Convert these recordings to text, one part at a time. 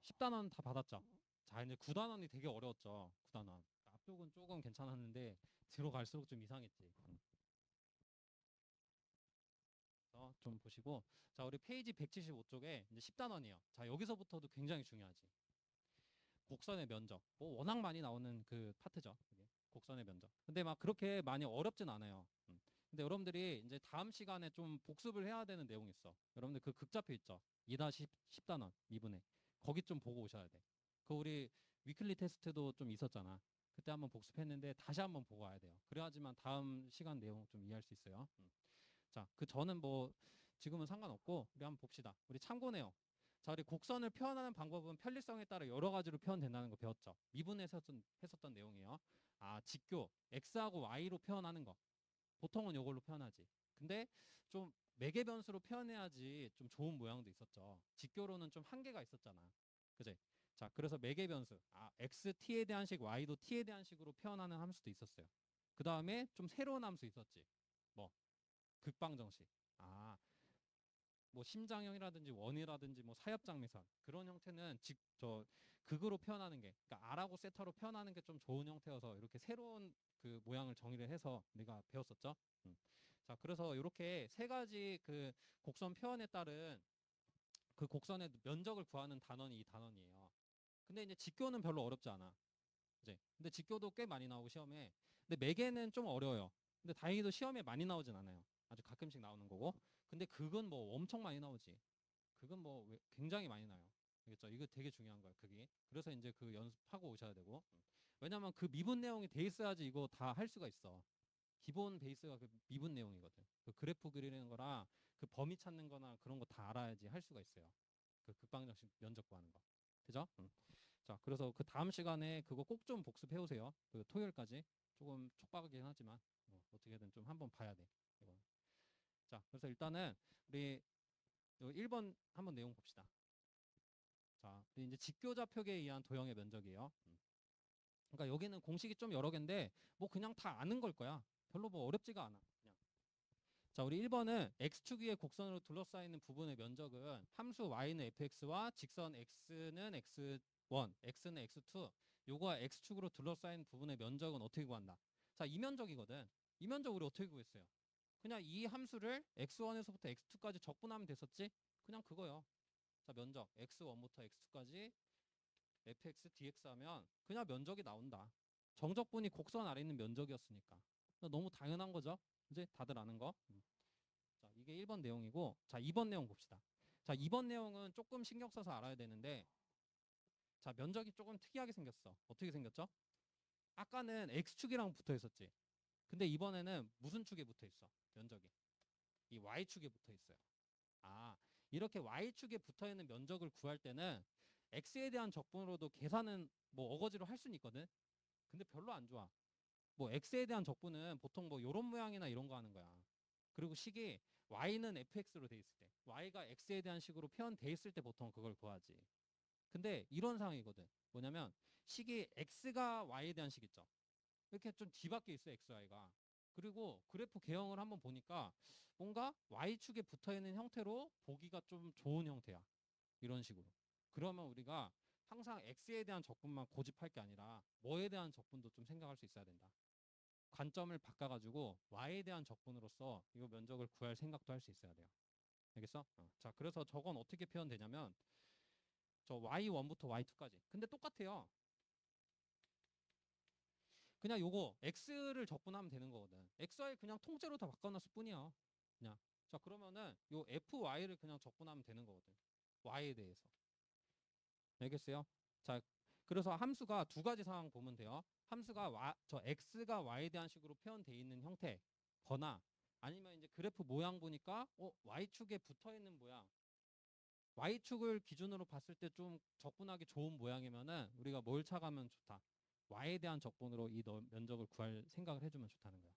10단원 다 받았죠. 자, 이제 9단원이 되게 어려웠죠. 9단원. 앞쪽은 조금 괜찮았는데 뒤로 갈수록 좀 이상했지. 좀 보시고, 자, 우리 페이지 175쪽에 이제 10단원이에요. 자, 여기서부터도 굉장히 중요하지. 곡선의 면적. 뭐 워낙 많이 나오는 그 파트죠. 그게. 곡선의 면적. 근데 막 그렇게 많이 어렵진 않아요. 근데 여러분들이 이제 다음 시간에 좀 복습을 해야 되는 내용이 있어. 여러분들 그 극좌표 있죠. 2-10단원 미분에. 거기 좀 보고 오셔야 돼. 그 우리 위클리 테스트도 좀 있었잖아. 그때 한번 복습했는데 다시 한번 보고 와야 돼요. 그래야지만 다음 시간 내용 좀 이해할 수 있어요. 자, 그 저는 뭐 지금은 상관없고 우리 한번 봅시다. 우리 참고 내용. 자, 우리 곡선을 표현하는 방법은 편리성에 따라 여러 가지로 표현된다는 거 배웠죠. 미분에서 했었던 내용이에요. 아, 직교 x하고 y로 표현하는 거. 보통은 이걸로 표현하지. 근데 좀 매개 변수로 표현해야지 좀 좋은 모양도 있었죠. 직교로는 좀 한계가 있었잖아. 그제? 자, 그래서 매개 변수. 아, x t에 대한 식, y도 t에 대한 식으로 표현하는 함수도 있었어요. 그 다음에 좀 새로운 함수 있었지. 뭐 극방정식. 아, 뭐 심장형이라든지 원이라든지 뭐 사협장미선 그런 형태는 극으로 표현하는 게, 그러니까 R하고 세타로 표현하는 게 좀 좋은 형태여서 이렇게 새로운 그 모양을 정의를 해서 우리가 배웠었죠. 자, 그래서 이렇게 세 가지 그 곡선 표현에 따른 그 곡선의 면적을 구하는 단원이 이 단원이에요. 근데 이제 직교는 별로 어렵지 않아. 그지? 근데 직교도 꽤 많이 나오고 시험에. 근데 매개는 좀 어려워요. 근데 다행히도 시험에 많이 나오진 않아요. 아주 가끔씩 나오는 거고. 근데 그건 뭐 엄청 많이 나오지. 그건 뭐 굉장히 많이 나요. 알겠죠? 이거 되게 중요한 거야, 그게. 그래서 이제 그 연습하고 오셔야 되고. 왜냐면 그 미분 내용이 돼 있어야지 이거 다 할 수가 있어. 기본 베이스가 그 미분 내용이거든. 그 그래프 그리는 거랑 그 범위 찾는 거나 그런 거 다 알아야지 할 수가 있어요. 그 극방정식 면적 구하는 거. 그죠? 자, 그래서 그 다음 시간에 그거 꼭 좀 복습해 오세요. 그 토요일까지. 조금 촉박하긴 하지만 어떻게든 좀 한번 봐야 돼. 이거. 자, 그래서 일단은 우리 1번 한번 내용 봅시다. 자, 우리 이제 직교좌표계에 의한 도형의 면적이에요. 그러니까 여기는 공식이 좀 여러 개인데 뭐 그냥 다 아는 걸 거야. 별로 뭐 어렵지가 않아. 그냥. 자, 우리 1번은 x축 위의 곡선으로 둘러싸이는 부분의 면적은 함수 y는 fx와 직선 x는 x1, x는 x2, 요거와 x축으로 둘러싸인 부분의 면적은 어떻게 구한다? 자, 이 면적이거든. 이 면적 우리 어떻게 구했어요? 그냥 이 함수를 x1에서부터 x2까지 적분하면 됐었지? 그냥 그거요. 자, 면적 x1부터 x2까지 fx dx 하면 그냥 면적이 나온다. 정적분이 곡선 아래 있는 면적이었으니까. 너무 당연한 거죠? 이제 다들 아는 거. 자, 이게 1번 내용이고, 자, 2번 내용 봅시다. 자, 2번 내용은 조금 신경 써서 알아야 되는데, 자, 면적이 조금 특이하게 생겼어. 어떻게 생겼죠? 아까는 x축이랑 붙어 있었지. 근데 이번에는 무슨 축에 붙어 있어? 면적이. 이 y축에 붙어 있어요. 아, 이렇게 y축에 붙어 있는 면적을 구할 때는 x에 대한 적분으로도 계산은 뭐 어거지로 할 수는 있거든. 근데 별로 안 좋아. 뭐 x에 대한 적분은 보통 뭐 이런 모양이나 이런 거 하는 거야. 그리고 식이 y는 fx로 돼 있을 때, y가 x에 대한 식으로 표현돼 있을 때 보통 그걸 구하지. 근데 이런 상황이거든. 뭐냐면 식이 x가 y에 대한 식 있죠. 이렇게 좀 뒤바뀌어 있어, x, y가. 그리고 그래프 개형을 한번 보니까 뭔가 y축에 붙어 있는 형태로 보기가 좀 좋은 형태야. 이런 식으로. 그러면 우리가 항상 x에 대한 적분만 고집할 게 아니라 뭐에 대한 적분도 좀 생각할 수 있어야 된다. 관점을 바꿔가지고 y에 대한 적분으로서 이 면적을 구할 생각도 할 수 있어야 돼요. 알겠어? 자, 그래서 저건 어떻게 표현되냐면 저 y1부터 y2까지. 근데 똑같아요. 그냥 요거 x를 적분하면 되는 거거든. xy 그냥 통째로 다 바꿔놨을 뿐이야. 그냥. 자, 그러면은 요 fy를 그냥 적분하면 되는 거거든. y에 대해서. 알겠어요? 자, 그래서 함수가 두 가지 상황 보면 돼요. 함수가 저 x가 y에 대한 식으로 표현되어 있는 형태거나 아니면 이제 그래프 모양 보니까 y축에 붙어 있는 모양. y축을 기준으로 봤을 때 좀 적분하기 좋은 모양이면은 우리가 뭘 착하면 좋다. y에 대한 적분으로 이 면적을 구할 생각을 해주면 좋다는 거야.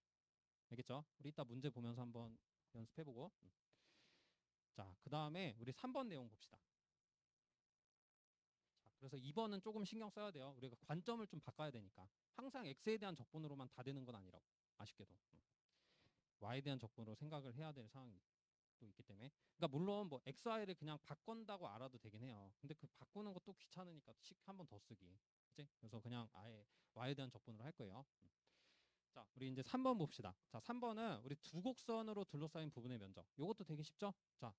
알겠죠? 우리 이따 문제 보면서 한번 연습해보고. 자, 그 다음에 우리 3번 내용 봅시다. 자, 그래서 2번은 조금 신경 써야 돼요. 우리가 관점을 좀 바꿔야 되니까. 항상 x에 대한 적분으로만 다 되는 건 아니라고. 아쉽게도. y에 대한 적분으로 생각을 해야 될 상황이 또 있기 때문에. 그러니까 물론 뭐 XY를 그냥 바꾼다고 알아도 되긴 해요. 근데 그 바꾸는 것도 귀찮으니까 식 한 번 더 쓰기. 그치? 그래서 그냥 아예 Y에 대한 적분으로 할 거예요. 자, 우리 이제 3번 봅시다. 자, 3번은 우리 두 곡선으로 둘러싸인 부분의 면적. 요것도 되게 쉽죠? 자,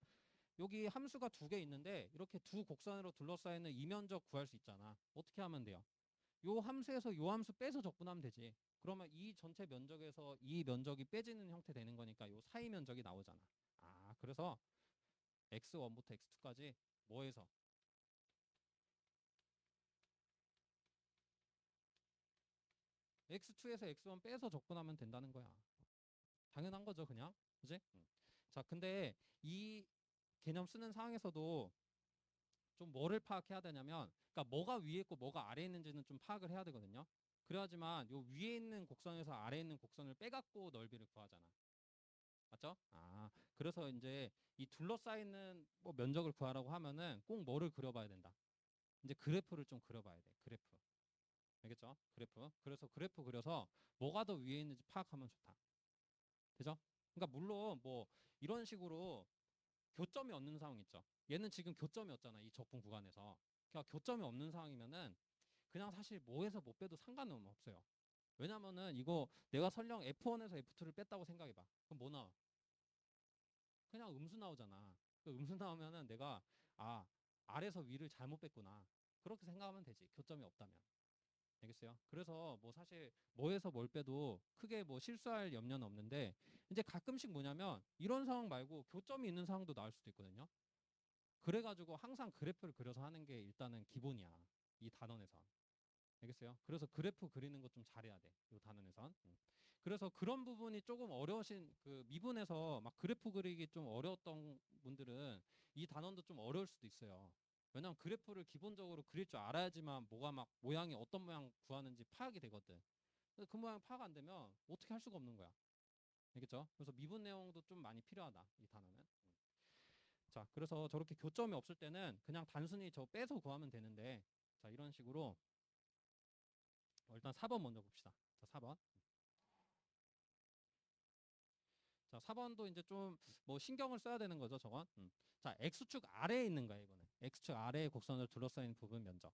여기 함수가 두 개 있는데 이렇게 두 곡선으로 둘러싸이는 이 면적 구할 수 있잖아. 어떻게 하면 돼요? 요 함수에서 요 함수 빼서 적분하면 되지. 그러면 이 전체 면적에서 이 면적이 빼지는 형태 되는 거니까 요 사이 면적이 나오잖아. 아, 그래서 x1부터 x2까지 뭐해서 x2에서 x1 빼서 적분하면 된다는 거야. 당연한 거죠, 그냥. 그지? 자, 근데 이 개념 쓰는 상황에서도 좀 뭐를 파악해야 되냐면, 그러니까 뭐가 위에 있고 뭐가 아래에 있는지는 좀 파악을 해야 되거든요. 그래야지만 요 위에 있는 곡선에서 아래에 있는 곡선을 빼갖고 넓이를 구하잖아. 맞죠? 아, 그래서 이제 이 둘러싸이는 뭐 면적을 구하라고 하면은 꼭 뭐를 그려봐야 된다. 이제 그래프를 좀 그려봐야 돼. 그래프. 알겠죠? 그래프. 그래서 그래프 그려서 뭐가 더 위에 있는지 파악하면 좋다. 되죠? 그러니까 물론 뭐 이런 식으로 교점이 없는 상황 있죠. 얘는 지금 교점이 없잖아. 이 적분 구간에서. 그러니까 교점이 없는 상황이면은 그냥 사실 뭐에서 못 빼도 상관은 없어요. 왜냐면은 이거 내가 설령 F1에서 F2를 뺐다고 생각해봐. 그럼 뭐 나와? 그냥 음수 나오잖아. 그 음수 나오면은 내가 아 아래서 위를 잘못 뺐구나. 그렇게 생각하면 되지. 교점이 없다면. 알겠어요? 그래서 뭐 사실 뭐에서 뭘 빼도 크게 뭐 실수할 염려는 없는데 이제 가끔씩 뭐냐면 이런 상황 말고 교점이 있는 상황도 나올 수도 있거든요. 그래가지고 항상 그래프를 그려서 하는 게 일단은 기본이야. 이 단원에선. 알겠어요? 그래서 그래프 그리는 거 좀 잘해야 돼. 이 단원에선. 그래서 그런 부분이 조금 어려우신 그 미분에서 막 그래프 그리기 좀 어려웠던 분들은 이 단원도 좀 어려울 수도 있어요. 왜냐면 그래프를 기본적으로 그릴 줄 알아야지만 뭐가 막 모양이 어떤 모양 구하는지 파악이 되거든. 근데 그 모양 파악 안 되면 어떻게 할 수가 없는 거야. 알겠죠? 그래서 미분 내용도 좀 많이 필요하다. 이 단원은. 자, 그래서 저렇게 교점이 없을 때는 그냥 단순히 저 빼서 구하면 되는데 자, 이런 식으로 일단 4번 먼저 봅시다. 자, 4번. 자, 4번도 이제 좀 뭐 신경을 써야 되는 거죠, 저건. 자, X축 아래에 있는 거야, 이거는. X축 아래의 곡선을 둘러싸인 부분 면적.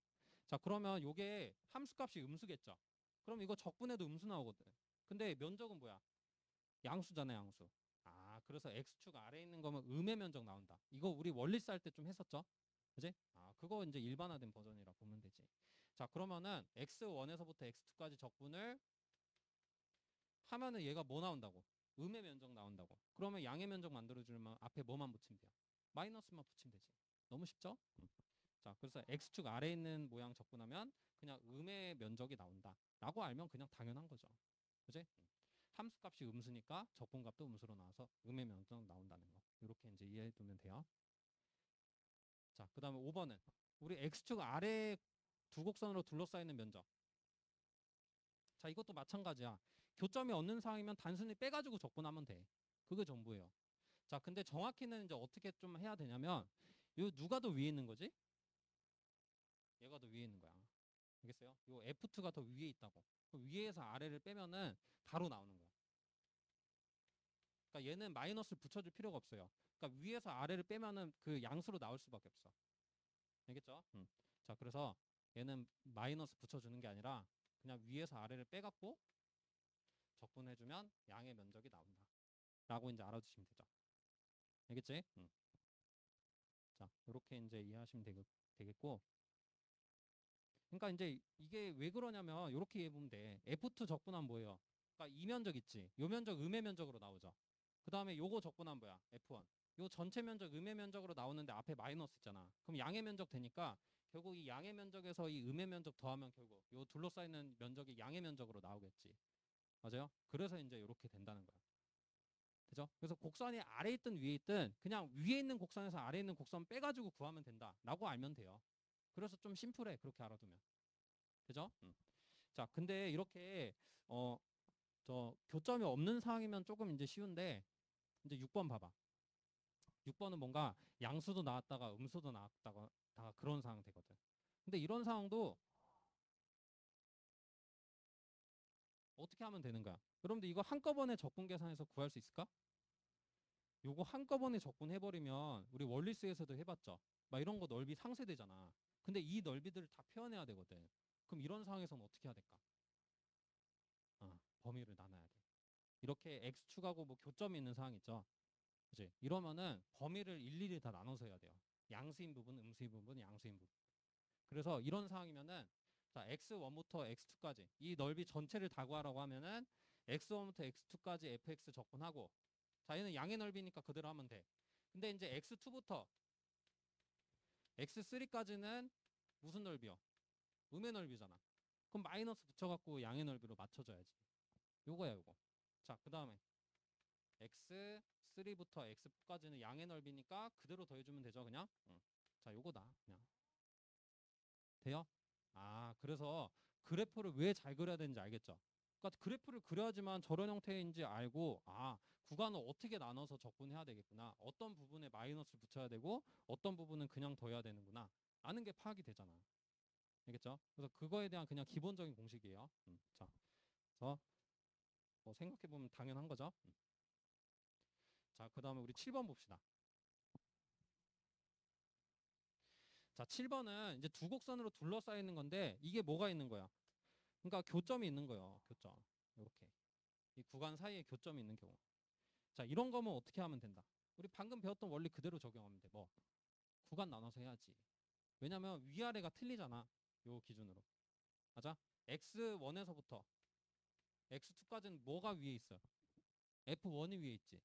자, 그러면 요게 함수값이 음수겠죠. 그럼 이거 적분해도 음수 나오거든. 근데 면적은 뭐야? 양수잖아, 양수. 아, 그래서 X축 아래에 있는 거면 음의 면적 나온다. 이거 우리 원리스 할 때 좀 했었죠? 그지? 아, 그거 이제 일반화된 버전이라 보면 되지. 자, 그러면은 X1에서부터 X2까지 적분을 하면은 얘가 뭐 나온다고? 음의 면적 나온다고. 그러면 양의 면적 만들어주려면 앞에 뭐만 붙이면 돼요? 마이너스만 붙이면 되지. 너무 쉽죠? 자, 그래서 X축 아래에 있는 모양 적분하면 그냥 음의 면적이 나온다. 라고 알면 그냥 당연한 거죠. 그지? 함수값이 음수니까 적분값도 음수로 나와서 음의 면적 나온다는 거. 이렇게 이제 이해해 두면 돼요. 자, 그 다음에 5번은 우리 X축 아래 두 곡선으로 둘러싸이는 면적. 자, 이것도 마찬가지야. 교점이 없는 상황이면 단순히 빼가지고 적분하면 돼. 그게 전부예요. 자, 근데 정확히는 이제 어떻게 좀 해야 되냐면, 요 누가 더 위에 있는 거지? 얘가 더 위에 있는 거야. 알겠어요? 요 F2가 더 위에 있다고. 그럼 위에서 아래를 빼면은 바로 나오는 거야. 그러니까 얘는 마이너스를 붙여줄 필요가 없어요. 그러니까 위에서 아래를 빼면은 그 양수로 나올 수밖에 없어. 알겠죠? 자, 그래서 얘는 마이너스 붙여주는 게 아니라 그냥 위에서 아래를 빼갖고 적분해주면 양의 면적이 나온다. 라고 이제 알아두시면 되죠. 알겠지? 자, 이렇게 이제 이해하시면 되겠고. 그러니까 이제 이게 왜 그러냐면 이렇게 이해해보면 돼. F2 적분하면 뭐예요? 그러니까 이 면적 있지. 요 면적 음의 면적으로 나오죠. 그 다음에 요거 적분하면 뭐야? F1. 요 전체 면적 음의 면적으로 나오는데 앞에 마이너스 있잖아. 그럼 양의 면적 되니까 결국 이 양의 면적에서 이 음의 면적 더하면 결국 요 둘러싸이는 면적이 양의 면적으로 나오겠지. 맞아요? 그래서 이제 이렇게 된다는 거야. 그죠? 그래서 곡선이 아래 있든 위에 있든 그냥 위에 있는 곡선에서 아래 있는 곡선 빼가지고 구하면 된다라고 알면 돼요. 그래서 좀 심플해. 그렇게 알아두면. 그죠? 자, 근데 이렇게 저 교점이 없는 상황이면 조금 이제 쉬운데 이제 6번 봐봐. 6번은 뭔가 양수도 나왔다가 음수도 나왔다가 다 그런 상황 되거든. 근데 이런 상황도 어떻게 하면 되는 거야? 여러분들 이거 한꺼번에 적분 계산해서 구할 수 있을까? 요거 한꺼번에 적분해버리면 우리 원리스에서도 해봤죠. 막 이런 거 넓이 상쇄되잖아. 근데 이 넓이들을 다 표현해야 되거든. 그럼 이런 상황에서는 어떻게 해야 될까? 범위를 나눠야 돼. 이렇게 x축하고 뭐 교점이 있는 상황 있죠. 그치? 이러면은 범위를 일일이 다 나눠서 해야 돼요. 양수인 부분, 음수인 부분, 양수인 부분. 그래서 이런 상황이면은 자, x1부터 x2까지 이 넓이 전체를 다 구하라고 하면은 x1부터 x2까지 fx 적분하고 자, 얘는 양의 넓이니까 그대로 하면 돼. 근데 이제 x2부터 x3까지는 무슨 넓이요? 음의 넓이잖아. 그럼 마이너스 붙여갖고 양의 넓이로 맞춰줘야지. 요거야, 요거. 자, 그 다음에 x3부터 x4까지는 양의 넓이니까 그대로 더해주면 되죠, 그냥? 응. 자, 요거다, 그냥. 돼요? 그래서 그래프를 왜 잘 그려야 되는지 알겠죠? 그러니까 그래프를 그려야지만 저런 형태인지 알고, 구간을 어떻게 나눠서 적분해야 되겠구나. 어떤 부분에 마이너스를 붙여야 되고, 어떤 부분은 그냥 더해야 되는구나. 아는 게 파악이 되잖아. 알겠죠? 그래서 그거에 대한 그냥 기본적인 공식이에요. 자, 그래서 뭐 생각해보면 당연한 거죠. 자, 그 다음에 우리 7번 봅시다. 자, 7번은 이제 두 곡선으로 둘러싸여 있는 건데 이게 뭐가 있는 거야? 그러니까 교점이 있는 거예요. 교점. 이렇게. 이 구간 사이에 교점이 있는 경우. 자, 이런 거면 어떻게 하면 된다? 우리 방금 배웠던 원리 그대로 적용하면 돼. 뭐? 구간 나눠서 해야지. 왜냐면 위아래가 틀리잖아. 요 기준으로. 맞아? x1에서부터 x2까지는 뭐가 위에 있어? f1이 위에 있지.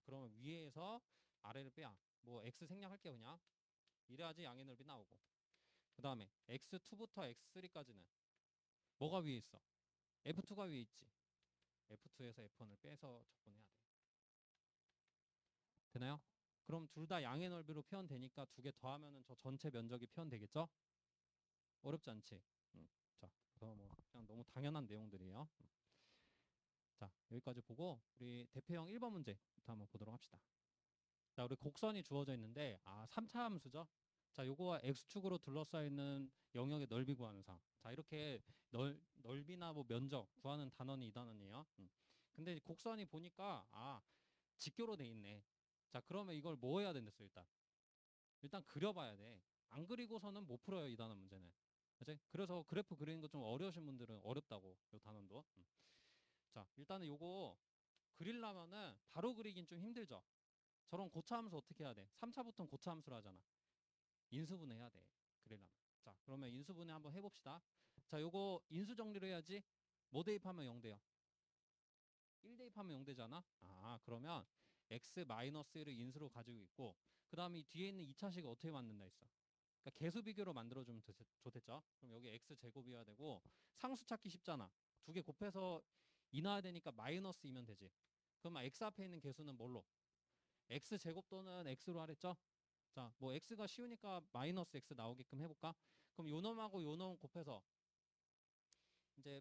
그러면 위에서 아래를 빼야. 뭐 x 생략할게요, 그냥. 이래야지 양의 넓이 나오고. 그 다음에 x2부터 x3까지는 뭐가 위에 있어? f2가 위에 있지. f2에서 f1을 빼서 적분해야 돼. 되나요? 그럼 둘 다 양의 넓이로 표현되니까 두 개 더하면은 저 전체 면적이 표현되겠죠? 어렵지 않지? 자, 그래서 뭐 그냥 너무 당연한 내용들이에요. 자, 여기까지 보고 우리 대표형 1번 문제부터 한번 보도록 합시다. 자, 우리 곡선이 주어져 있는데 3차 함수죠. 자, 요거와 x축으로 둘러싸여 있는 영역의 넓이 구하는 상. 자, 이렇게 넓이나 뭐 면적 구하는 단원이 이 단원이에요. 근데 곡선이 보니까 직교로 돼 있네. 자, 그러면 이걸 뭐 해야 된댔어, 일단? 일단 그려봐야 돼. 안 그리고서는 못 풀어요, 이 단원 문제는. 그치? 그래서 그래프 그리는 거 좀 어려우신 분들은 어렵다고, 요 단원도. 자, 일단은 요거 그리려면은 바로 그리긴 좀 힘들죠. 저런 고차함수 어떻게 해야 돼? 3차부터는 고차함수로 하잖아. 인수분해 해야 돼. 그리려면. 자, 그러면 인수분해 한번 해봅시다. 자, 요거 인수 정리로 해야지. 뭐 대입하면 0 돼요? 1 대입하면 0 되잖아. 그러면 x-1을 인수로 가지고 있고 그 다음에 뒤에 있는 2차식을 어떻게 만든다 했어? 그러니까 개수 비교로 만들어주면 좋겠죠. 그럼 여기 x제곱이어야 되고 상수 찾기 쉽잖아. 두 개 곱해서 2 나와야 되니까 마이너스이면 되지. 그러면 x 앞에 있는 개수는 뭘로? x제곱 또는 x로 하랬죠? 자, 뭐 x가 쉬우니까 마이너스 x 나오게끔 해볼까? 그럼 요 놈하고 요 놈 곱해서 이제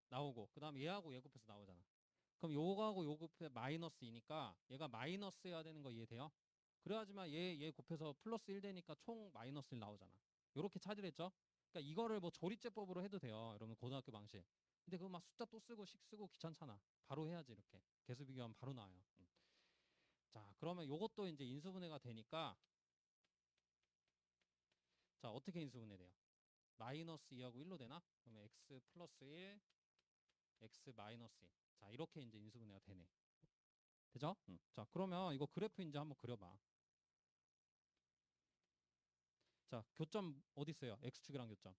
나오고 그 다음 얘하고 얘 곱해서 나오잖아. 그럼 요거하고 요 곱해 마이너스이니까 얘가 마이너스여야 되는 거 이해돼요? 그래야지만 얘 곱해서 플러스 1 되니까 총 마이너스 1 나오잖아. 요렇게 찾으랬죠? 그러니까 이거를 뭐 조리제법으로 해도 돼요. 여러분 고등학교 방식. 근데 그거 막 숫자 또 쓰고 식 쓰고 귀찮잖아. 바로 해야지 이렇게. 개수 비교하면 바로 나와요. 자, 그러면 요것도 이제 인수분해가 되니까 자, 어떻게 인수분해 돼요? 마이너스 2하고 1로 되나? 그러면 x 플러스 1, x 마이너스 1. 자, 이렇게 이제 인수분해가 되네. 되죠? 자, 그러면 이거 그래프 이제 한번 그려봐. 자, 교점 어디 있어요? x축이랑 교점.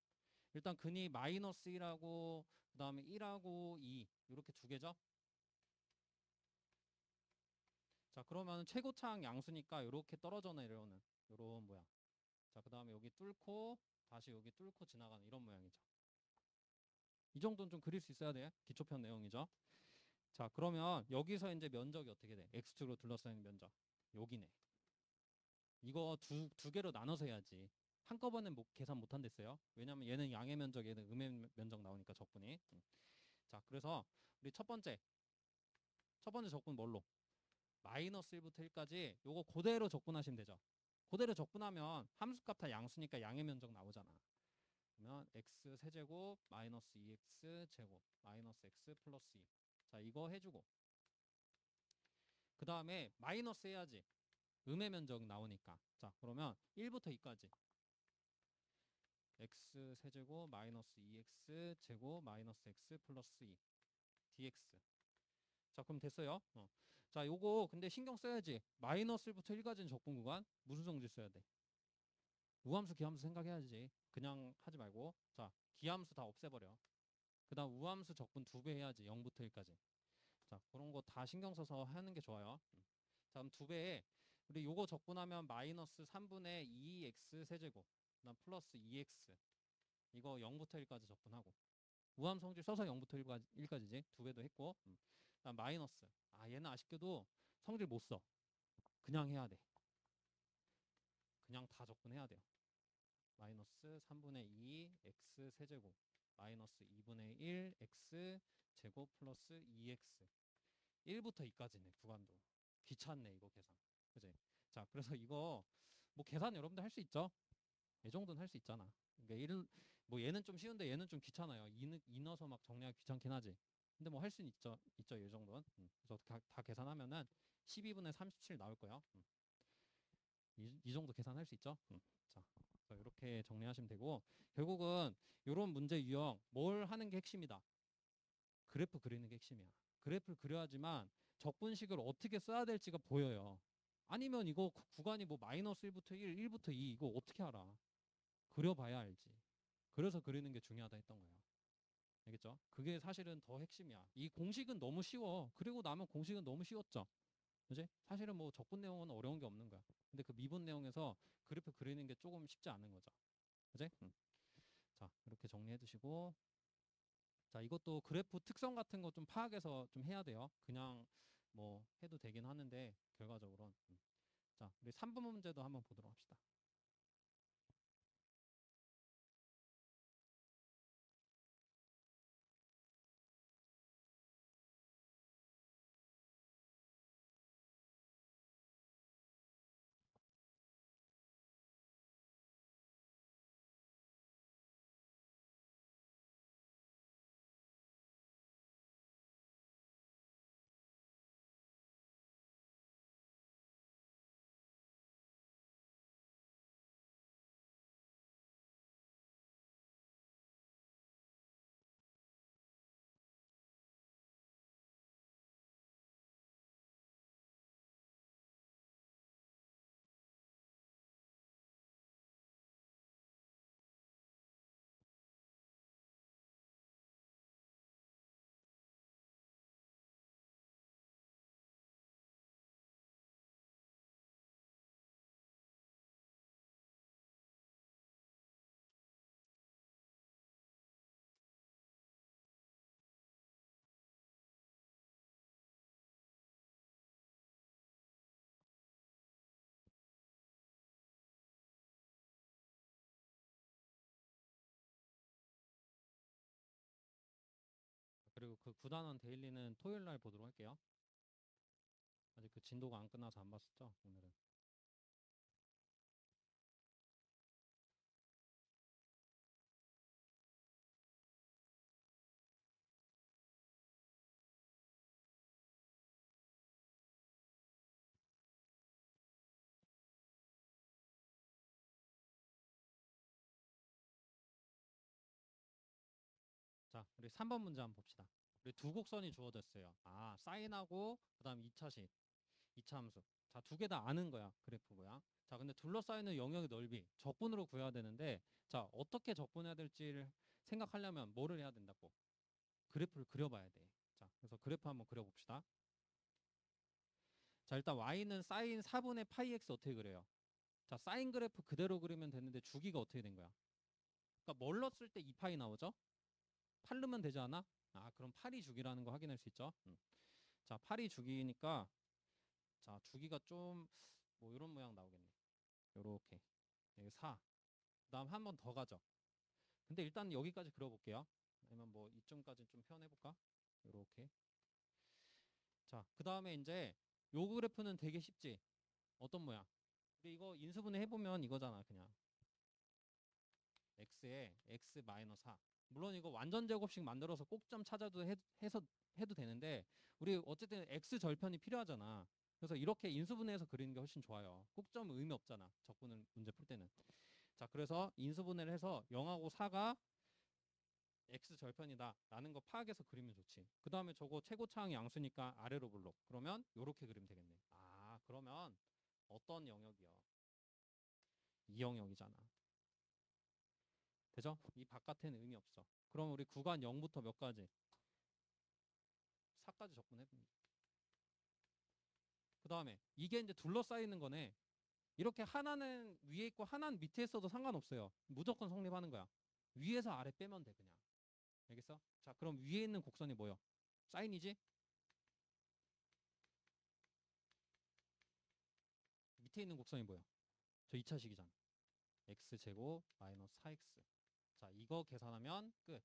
일단 근이 마이너스 1하고 그 다음에 1하고 2 이렇게 두 개죠? 자, 그러면 최고차항 양수니까 이렇게 떨어져 내려오는 이런 모양. 자, 그 다음에 여기 뚫고 다시 여기 뚫고 지나가는 이런 모양이죠. 이 정도는 좀 그릴 수 있어야 돼. 기초편 내용이죠. 자, 그러면 여기서 이제 면적이 어떻게 돼? x축으로 둘러싸인 면적. 여기네. 이거 두 개로 나눠서 해야지. 한꺼번에 계산 못 한댔어요. 왜냐면 얘는 양의 면적, 얘는 음의 면적 나오니까 적분이. 자, 그래서 우리 첫 번째 적분 뭘로? 마이너스 1부터 1까지 요거 그대로 적분하시면 되죠. 그대로 적분하면 함수값 다 양수니까 양의 면적 나오잖아. 그러면 x 세제곱 마이너스 2x 제곱 마이너스 x 플러스 2. 자, 이거 해주고 그 다음에 마이너스 해야지. 음의 면적 나오니까. 자, 그러면 1부터 2까지. x 세제곱 마이너스 2x 제곱 마이너스 x 플러스 2 dx. 자, 그럼 됐어요. 자, 요거 근데 신경 써야지. 마이너스 1부터 1까지는 적분 구간. 무슨 성질 써야 돼? 우함수, 기함수 생각해야지. 그냥 하지 말고. 자, 기함수 다 없애버려. 그 다음 우함수 적분 2배 해야지. 0부터 1까지. 자, 그런 거 다 신경 써서 하는 게 좋아요. 자, 그럼 2배에 우리 요거 적분하면 마이너스 3분의 2x 세제곱. 그 다음 플러스 2x. 이거 0부터 1까지 적분하고. 우함 성질 써서 0부터 1까지지. 2배도 했고. 그다음 마이너스. 아, 얘는 아쉽게도 성질 못 써. 그냥 해야 돼. 그냥 다 적분해야 돼요. 마이너스 3분의 2 x 세제곱 마이너스 2분의 1 x 제곱 플러스 2x 1부터 2까지네. 구간도 귀찮네 이거 계산. 그지? 자, 그래서 이거 뭐 계산 여러분들 할 수 있죠? 이 정도는 할 수 있잖아. 그러니까 뭐 얘는 좀 쉬운데 얘는 좀 귀찮아요. 이 넣어서 막 정리하기 귀찮긴 하지. 근데 뭐 할 수는 있죠 이 정도는. 그래서 다 계산하면은 12분의 37 나올 거예요. 이 정도 계산할 수 있죠. 자, 그래서 이렇게 정리하시면 되고, 결국은 이런 문제 유형 뭘 하는 게 핵심이다. 그래프 그리는 게 핵심이야. 그래프를 그려야지만 적분식을 어떻게 써야 될지가 보여요. 아니면 이거 구간이 뭐 마이너스 1부터 1, 1부터 2 이거 어떻게 알아? 그려봐야 알지. 그래서 그리는 게 중요하다 했던 거예요. 알겠죠? 그게 사실은 더 핵심이야. 이 공식은 너무 쉬워. 그리고 나면 공식은 너무 쉬웠죠. 그지? 사실은 뭐 적분 내용은 어려운 게 없는 거야. 근데 그 미분 내용에서 그래프 그리는 게 조금 쉽지 않은 거죠. 그지? 자, 이렇게 정리해 두시고. 자, 이것도 그래프 특성 같은 거 좀 파악해서 좀 해야 돼요. 그냥 뭐 해도 되긴 하는데 결과적으로는. 자, 우리 3번 문제도 한번 보도록 합시다. 그리고 그 9단원 데일리는 토요일 날 보도록 할게요. 아직 그 진도가 안 끝나서 안 봤었죠, 오늘은. 자, 우리 3번 문제 한번 봅시다. 우리 두 곡선이 주어졌어요. 아, 사인하고 그다음 2차식, 2차 함수. 자, 두 개 다 아는 거야. 그래프 뭐야? 자, 근데 둘러싸이는 영역의 넓이 적분으로 구해야 되는데, 자, 어떻게 적분해야 될지를 생각하려면 뭐를 해야 된다고? 그래프를 그려봐야 돼. 자, 그래서 그래프 한번 그려봅시다. 자, 일단 y는 사인 4분의 파이 x 어떻게 그려요? 자, 사인 그래프 그대로 그리면 되는데 주기가 어떻게 된 거야? 그러니까 뭘 넣었을 때 2파이 나오죠? 8 넣으면 되지 않아? 아, 그럼 8이 주기라는 거 확인할 수 있죠? 자, 8이 주기니까 자, 주기가 좀 뭐 이런 모양 나오겠네. 요렇게. 여기 4. 그다음 한 번 더 가죠. 근데 일단 여기까지 그려볼게요. 아니면 뭐 이쯤까지 좀 표현해볼까? 요렇게. 자, 그 다음에 이제 요 그래프는 되게 쉽지. 어떤 모양? 우리 이거 인수분해 해보면 이거잖아, 그냥. x에 x 마이너스 4. 물론 이거 완전 제곱식 만들어서 꼭점 찾아도 해서 해도 되는데 우리 어쨌든 x 절편이 필요하잖아. 그래서 이렇게 인수분해해서 그리는 게 훨씬 좋아요. 꼭점 의미 없잖아. 적분을 문제 풀 때는. 자, 그래서 인수분해를 해서 0하고 4가 x 절편이다 라는 거 파악해서 그리면 좋지. 그 다음에 저거 최고차항이 양수니까 아래로 블록. 그러면 요렇게 그리면 되겠네. 아, 그러면 어떤 영역이요? 이 영역이잖아. 되죠? 이 바깥에는 의미 없어. 그럼 우리 구간 0부터 몇 가지? 4까지 적분해봅니다. 그 다음에 이게 이제 둘러싸이는 거네. 이렇게 하나는 위에 있고 하나는 밑에 있어도 상관없어요. 무조건 성립하는 거야. 위에서 아래 빼면 돼 그냥. 알겠어? 자, 그럼 위에 있는 곡선이 뭐요? 사인이지? 밑에 있는 곡선이 뭐야? 저 2차식이잖아. x제곱 마이너스 4x. 자, 이거 계산하면 끝.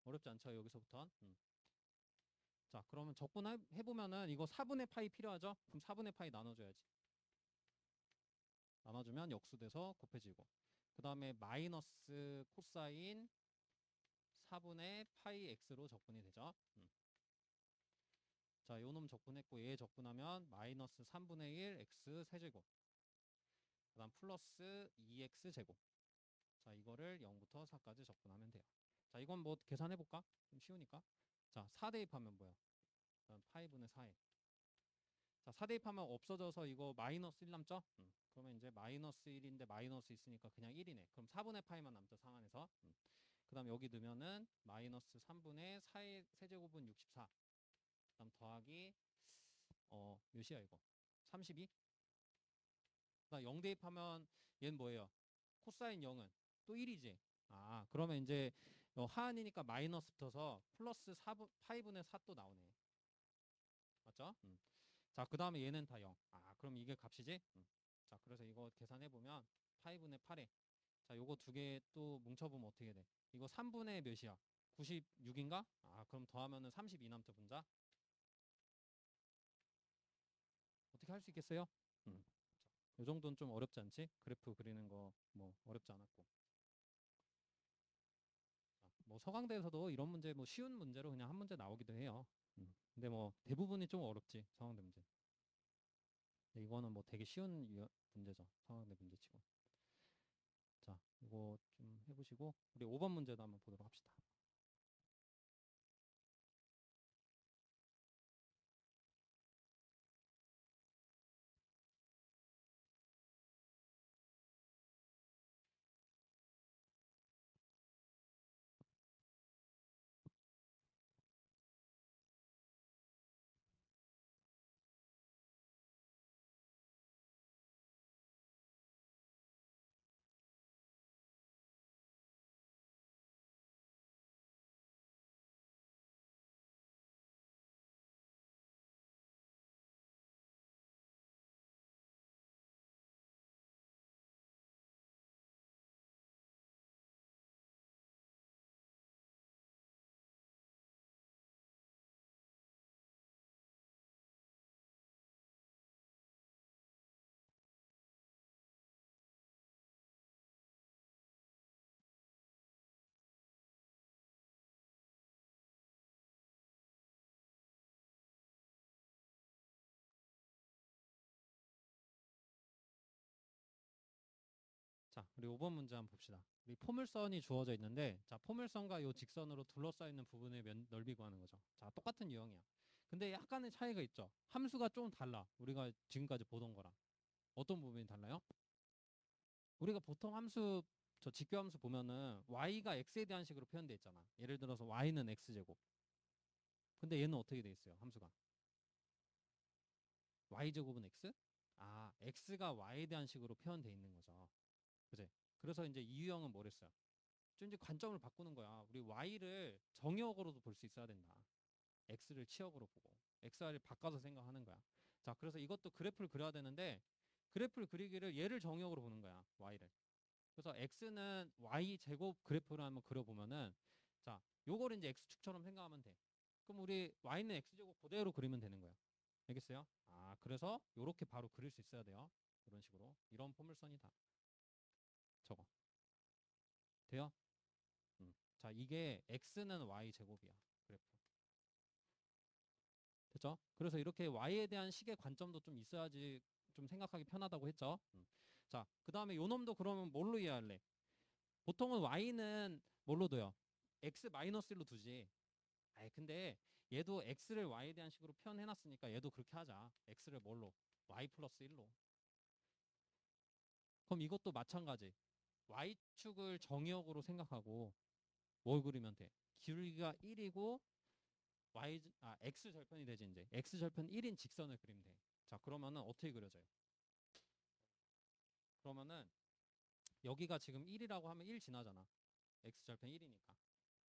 어렵지 않죠? 여기서부터. 자, 그러면 적분해보면은 이거 4분의 파이 필요하죠? 그럼 4분의 파이 나눠줘야지. 나눠주면 역수돼서 곱해지고. 그 다음에 마이너스 코사인 4분의 파이 x로 적분이 되죠. 자, 요 놈 적분했고 얘 적분하면 마이너스 3분의 1 x 세제곱. 그 다음 플러스 2x 제곱. 자, 이거를 0부터 4까지 적분하면 돼요. 자, 이건 뭐 계산해볼까? 좀 쉬우니까. 자, 4 대입하면 뭐야? 파이분의 4에. 자, 4 대입하면 없어져서 이거 마이너스 1 남죠? 그러면 이제 마이너스 1인데 마이너스 있으니까 그냥 1이네. 그럼 4분의 파이만 남죠, 상안에서. 그 다음 여기 넣으면은 마이너스 3분의 4의 세제곱은 64. 그 다음 더하기 몇이야 이거? 32? 그다음 0 대입하면 얘는 뭐예요? 코사인 0은 또 1이지. 아, 그러면 이제 하한이니까 마이너스 붙어서 플러스 4분, 파이분의 4 또 나오네. 맞죠? 자, 그 다음에 얘는 다 0. 아, 그럼 이게 값이지? 자, 그래서 이거 계산해보면 파이분의 8에. 자, 요거 두 개 또 뭉쳐보면 어떻게 돼? 이거 3분의 몇이야? 96인가? 아, 그럼 더하면은 32 남죠, 분자? 어떻게 할 수 있겠어요? 음. 요 정도는 좀 어렵지 않지? 그래프 그리는 거 뭐 어렵지 않았고. 자, 뭐 서강대에서도 이런 문제 뭐 쉬운 문제로 그냥 한 문제 나오기도 해요. 근데 뭐 대부분이 좀 어렵지, 서강대 문제. 근데 이거는 뭐 되게 쉬운 문제죠. 서강대 문제치고. 자, 이거 좀 해보시고 우리 5번 문제도 한번 보도록 합시다. 자, 우리 5번 문제 한번 봅시다. 우리 포물선이 주어져 있는데, 자, 포물선과 요 직선으로 둘러싸여 있는 부분의 넓이 구하는 거죠. 자, 똑같은 유형이야. 근데 약간의 차이가 있죠. 함수가 좀 달라. 우리가 지금까지 보던 거랑. 어떤 부분이 달라요? 우리가 보통 함수, 저 직교함수 보면은 y가 x에 대한 식으로 표현돼 있잖아. 예를 들어서 y는 x제곱. 근데 얘는 어떻게 돼 있어요? 함수가. y제곱은 x? 아, x가 y에 대한 식으로 표현돼 있는 거죠. 그제? 그래서 이제 이 유형은 뭐랬어요? 좀 이제 관점을 바꾸는 거야. 우리 y를 정역으로도 볼 수 있어야 된다. x를 치역으로 보고 xr을 바꿔서 생각하는 거야. 자, 그래서 이것도 그래프를 그려야 되는데 그래프를 그리기를 얘를 정역으로 보는 거야. y를. 그래서 x는 y 제곱 그래프를 한번 그려보면은 자, 요거를 이제 x축처럼 생각하면 돼. 그럼 우리 y는 x제곱 그대로 그리면 되는 거야. 알겠어요? 아, 그래서 요렇게 바로 그릴 수 있어야 돼요. 이런 식으로. 이런 포물선이다. 저거. 돼요? 자, 이게 x는 y 제곱이야. 그래프. 그죠? 그래서 이렇게 y에 대한 식의 관점도 좀 있어야지 좀 생각하기 편하다고 했죠. 자, 그 다음에 요 놈도 그러면 뭘로 이해할래? 보통은 y는 뭘로 둬요? x 마이너스 1로 두지. 아이, 근데 얘도 x를 y에 대한 식으로 표현해놨으니까 얘도 그렇게 하자. x를 뭘로? y 플러스 1로. 그럼 이것도 마찬가지. y축을 정의역으로 생각하고 뭘 그리면 돼? 기울기가 1이고 x 절편이 되지 이제. x 절편 1인 직선을 그리면 돼. 자, 그러면은 어떻게 그려져요? 그러면은 여기가 지금 1이라고 하면 1 지나잖아. x 절편 1이니까.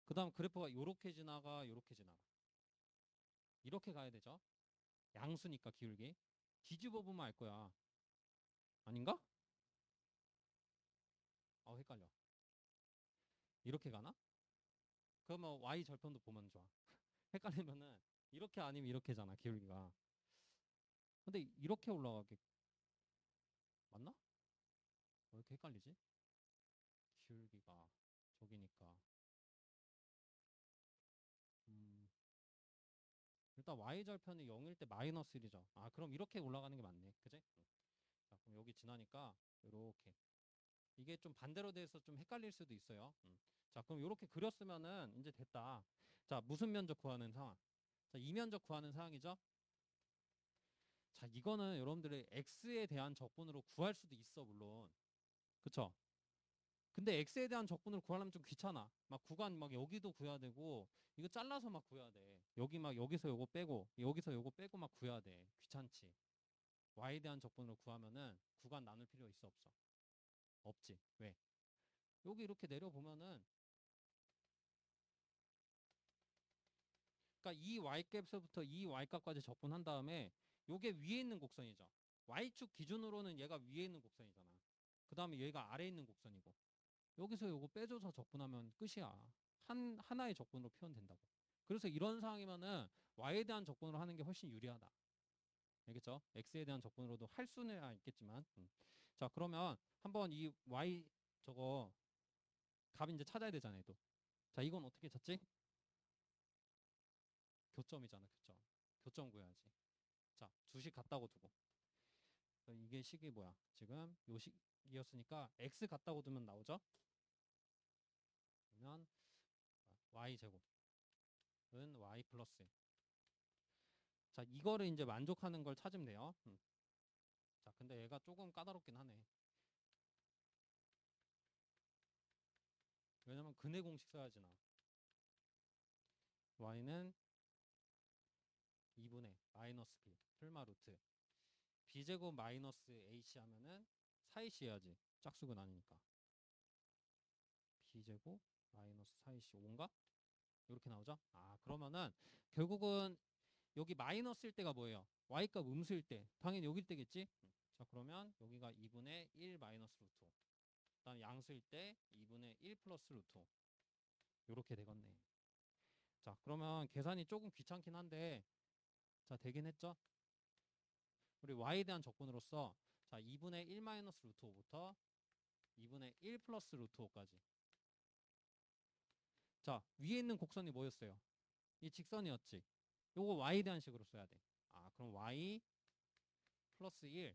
그 다음 그래프가 요렇게 지나가, 요렇게 지나가. 이렇게 가야 되죠. 양수니까 기울기. 뒤집어 보면 알 거야. 아닌가? 헷갈려. 이렇게 가나? 그러면 y 절편도 보면 좋아. 헷갈리면은 이렇게 아니면 이렇게잖아, 기울기가. 근데 이렇게 올라가게 맞나? 왜 이렇게 헷갈리지? 기울기가 저기니까. 음, 일단 y 절편이 0일 때 마이너스 1이죠. 아, 그럼 이렇게 올라가는 게 맞네. 그지? 자, 그럼 여기 지나니까 이렇게. 이게 좀 반대로 돼서 좀 헷갈릴 수도 있어요. 자, 그럼 이렇게 그렸으면은 이제 됐다. 자, 무슨 면적 구하는 상황? 자, 이 면적 구하는 상황이죠. 자, 이거는 여러분들의 x에 대한 적분으로 구할 수도 있어, 물론. 그쵸? 근데 x에 대한 적분을 구하려면 좀 귀찮아. 막 구간 막 여기도 구해야 되고 이거 잘라서 막 구해야 돼. 여기 막 여기서 요거 빼고 여기서 요거 빼고 막 구해야 돼. 귀찮지. y에 대한 적분으로 구하면은 구간 나눌 필요 있어 없어? 없지. 왜? 여기 이렇게 내려보면은 그러니까 이 y값부터 이 y값까지 적분한 다음에 요게 위에 있는 곡선이죠. y축 기준으로는 얘가 위에 있는 곡선이잖아. 그 다음에 얘가 아래에 있는 곡선이고 여기서 요거 빼줘서 적분하면 끝이야. 하나의 적분으로 표현된다고. 그래서 이런 상황이면은 y에 대한 적분으로 하는 게 훨씬 유리하다. 알겠죠? x에 대한 적분으로도 할 수는 있겠지만. 자, 그러면 한번 이 y 저거 값 이제 찾아야 되잖아요, 또. 자, 이건 어떻게 찾지? 교점이잖아, 교점. 교점 구해야지. 자, 주식 같다고 두고. 이게 식이 뭐야? 지금 요 식이었으니까 x 같다고 두면 나오죠? 그러면 y 제곱은 y 플러스. 자, 이거를 이제 만족하는 걸 찾으면 돼요. 자, 근데 얘가 조금 까다롭긴 하네. 왜냐면 근해 공식 써야지 나. y는 2분의 마이너스 b 풀마 루트 b제곱 마이너스 ac 하면은 4ac 해야지. 짝수근 아니니까. b제곱 마이너스 4ac 5인가? 이렇게 나오죠? 아, 그러면은 결국은 여기 마이너스일 때가 뭐예요? y값 음수일 때. 당연히 여길 때겠지? 자, 그러면 여기가 2분의 1 마이너스 루트 5. 그 다음 양수일 때 2분의 1 플러스 루트 5. 요렇게 되겠네. 자, 그러면 계산이 조금 귀찮긴 한데 자, 되긴 했죠? 우리 y에 대한 적분으로서 자, 2분의 1 마이너스 루트 5부터 2분의 1 플러스 루트 5까지. 자, 위에 있는 곡선이 뭐였어요? 이 직선이었지. 요거 y에 대한 식으로 써야 돼. 아, 그럼 y 플러스 1.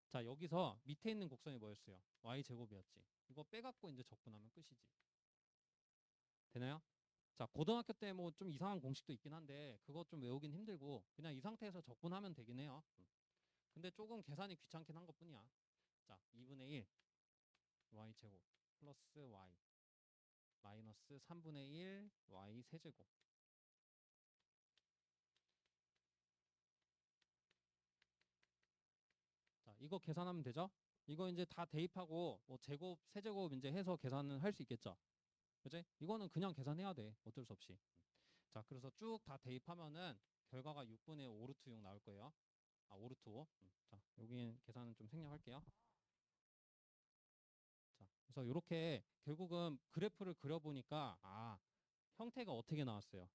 자, 여기서 밑에 있는 곡선이 뭐였어요? y 제곱이었지. 이거 빼갖고 이제 적분하면 끝이지. 되나요? 자, 고등학교 때 뭐 좀 이상한 공식도 있긴 한데 그거 좀 외우긴 힘들고 그냥 이 상태에서 적분하면 되긴 해요. 근데 조금 계산이 귀찮긴 한 것뿐이야. 자, 2분의 1 y 제곱 플러스 y 마이너스 3분의 1 y 세제곱. 자, 이거 계산하면 되죠? 이거 이제 다 대입하고 뭐 제곱, 세제곱 이제 해서 계산을 할 수 있겠죠? 그지? 이거는 그냥 계산해야 돼. 어쩔 수 없이. 자, 그래서 쭉 다 대입하면은 결과가 6분의 5 루트 6 나올 거예요. 아, 5 루트 5. 자, 여기 계산은 좀 생략할게요. 자, 그래서 이렇게 결국은 그래프를 그려보니까 아, 형태가 어떻게 나왔어요?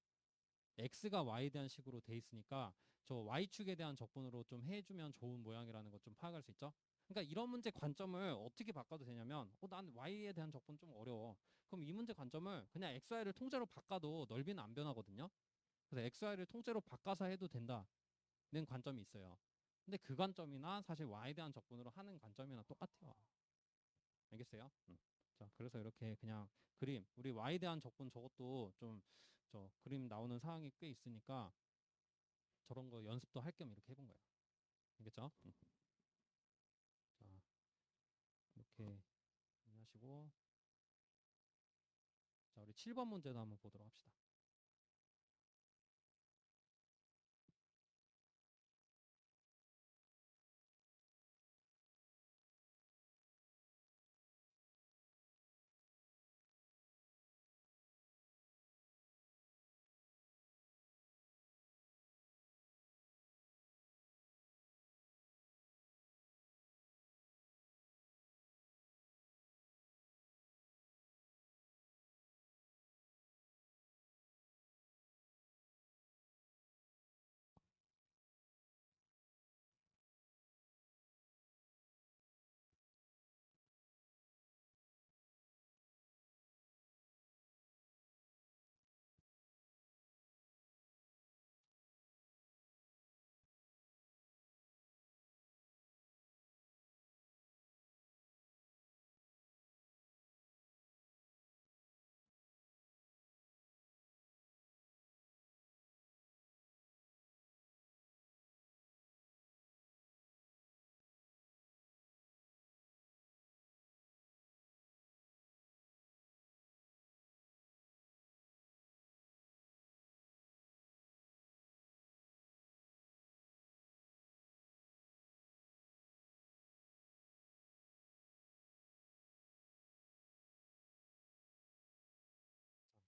x가 y에 대한 식으로 돼 있으니까 저 y축에 대한 적분으로 좀 해주면 좋은 모양이라는 것 좀 파악할 수 있죠. 그러니까 이런 문제 관점을 어떻게 바꿔도 되냐면 난 y에 대한 적분 좀 어려워. 그럼 이 문제 관점을 그냥 xy를 통째로 바꿔도 넓이는 안 변하거든요. 그래서 XY를 통째로 바꿔서 해도 된다는 관점이 있어요. 근데 그 관점이나 사실 Y에 대한 적분으로 하는 관점이랑 똑같아요. 알겠어요? 자, 그래서 이렇게 그냥 그림, 우리 Y에 대한 적분 저것도 좀 저 그림 나오는 상황이 꽤 있으니까 저런 거 연습도 할 겸 이렇게 해본 거예요. 알겠죠? 자, 이렇게 하시고, 자, 우리 7번 문제도 한번 보도록 합시다.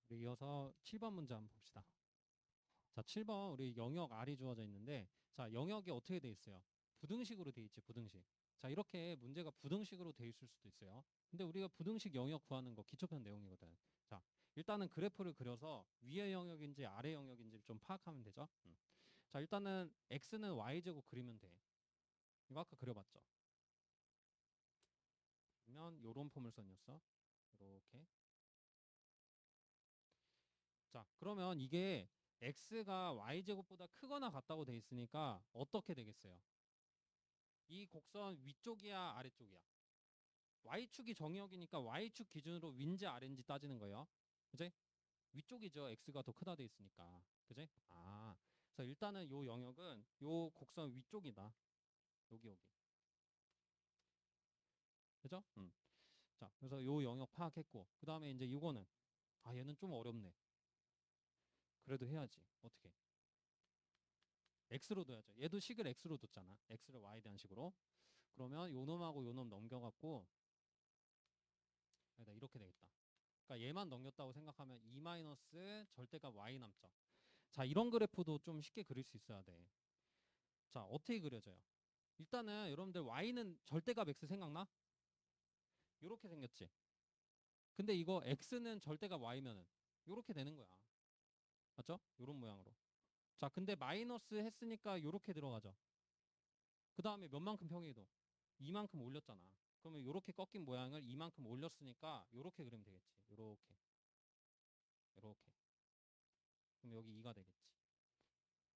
우리 이어서 7번 문제 한번 봅시다. 자, 7번 우리 영역 R이 주어져 있는데, 자, 영역이 어떻게 돼 있어요? 부등식으로 돼 있지, 부등식. 자, 이렇게 문제가 부등식으로 돼 있을 수도 있어요. 근데 우리가 부등식 영역 구하는 거 기초편 내용이거든. 자, 일단은 그래프를 그려서 위의 영역인지 아래 영역인지 좀 파악하면 되죠. 자, 일단은 x는 y제곱 그리면 돼. 이거 아까 그려봤죠. 그러면 요런 포물선이었어. 이렇게. 자, 그러면 이게 x가 y제곱보다 크거나 같다고 돼 있으니까 어떻게 되겠어요? 이 곡선 위쪽이야, 아래쪽이야? y축이 정의역이니까 y축 기준으로 윈지 아래인지 따지는 거예요. 그지? 위쪽이죠. x가 더 크다 돼 있으니까. 그지? 아, 그래서 일단은 요 영역은 요 곡선 위쪽이다. 여기. 그죠? 자, 그래서 요 영역 파악했고, 그 다음에 이제 이거는, 아, 얘는 좀 어렵네. 그래도 해야지. 어떻게? x로 둬야죠. 얘도 식을 x로 뒀잖아. x를 y에 대한 식으로. 그러면 요 놈하고 요 놈 넘겨갖고, 여기다 이렇게 되겠다. 그러니까 얘만 넘겼다고 생각하면 2 마이너스 절대값 y 남죠. 자, 이런 그래프도 좀 쉽게 그릴 수 있어야 돼. 자, 어떻게 그려져요? 일단은 여러분들 y는 절대값 x 생각나? 이렇게 생겼지. 근데 이거 x는 절대값 y면은 이렇게 되는 거야. 맞죠? 이런 모양으로. 자, 근데 마이너스 했으니까 이렇게 들어가죠. 그 다음에 몇만큼 평이도 이만큼 올렸잖아. 그러면 이렇게 꺾인 모양을 이만큼 올렸으니까 이렇게 그리면 되겠지. 이렇게. 그럼 여기 2가 되겠지.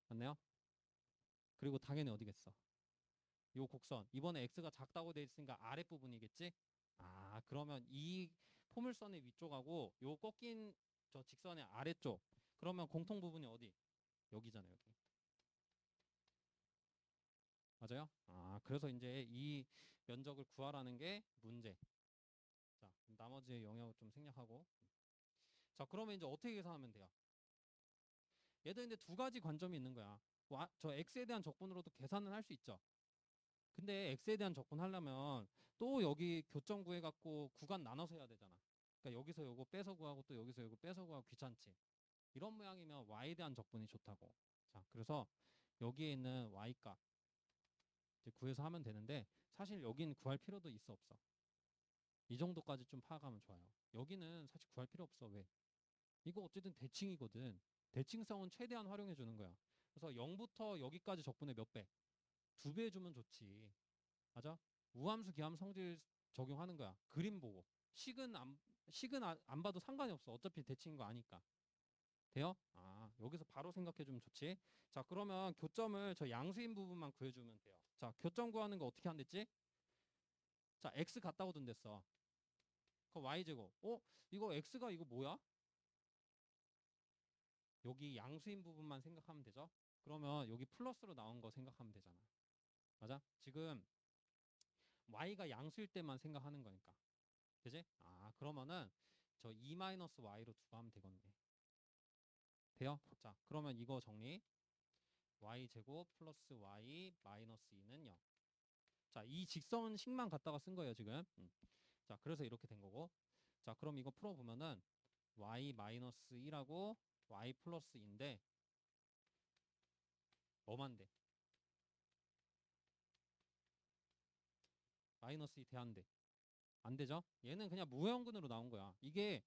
맞나요? 그리고 당연히 어디겠어? 요 곡선. 이번에 x가 작다고 돼 있으니까 아랫부분이겠지? 아, 그러면 이 포물선의 위쪽하고 요 꺾인 저 직선의 아래쪽. 그러면 공통 부분이 어디? 여기잖아요, 여기. 맞아요? 아, 그래서 이제 이 면적을 구하라는 게 문제. 자, 나머지 영역을 좀 생략하고. 자, 그러면 이제 어떻게 계산하면 돼요? 얘도 이제 두 가지 관점이 있는 거야. 저 x에 대한 적분으로도 계산은 할 수 있죠. 근데 x에 대한 적분 하려면 또 여기 교점 구해갖고 구간 나눠서 해야 되잖아. 그러니까 여기서 요거 빼서 구하고 또 여기서 요거 빼서 구하고 귀찮지. 이런 모양이면 y에 대한 적분이 좋다고. 자, 그래서 여기에 있는 y값 이제 구해서 하면 되는데 사실 여긴 구할 필요도 있어 없어. 이 정도까지 좀 파악하면 좋아요. 여기는 사실 구할 필요 없어. 왜? 이거 어쨌든 대칭이거든. 대칭성은 최대한 활용해 주는 거야. 그래서 0부터 여기까지 적분의 몇 배? 2배 해주면 좋지. 맞아? 우함수 기함 성질 적용하는 거야. 그림 보고. 식은 안 봐도 상관이 없어. 어차피 대칭인 거 아니까. 돼요? 아, 여기서 바로 생각해 주면 좋지. 자, 그러면 교점을 저 양수인 부분만 구해주면 돼요. 자, 교점 구하는 거 어떻게 한댔지? 자, x 같다고 둔댔어. 그럼 y제곱. 이거 x가 이거 뭐야? 여기 양수인 부분만 생각하면 되죠? 그러면 여기 플러스로 나온 거 생각하면 되잖아. 맞아? 지금 y가 양수일 때만 생각하는 거니까. 그지? 아, 그러면은 저 2-y로 두고 하면 되겠네. 돼요? 자, 그러면 이거 정리. y제곱 플러스 y 마이너스 2는 0. 자, 이 직선식만 갖다가 쓴 거예요, 지금. 자, 그래서 이렇게 된 거고. 자, 그럼 이거 풀어보면은 y 마이너스 1하고 y 플러스 2인데 뭐만 돼? 마이너스 2 대안돼. 안 되죠? 얘는 그냥 무형근으로 나온 거야. 이게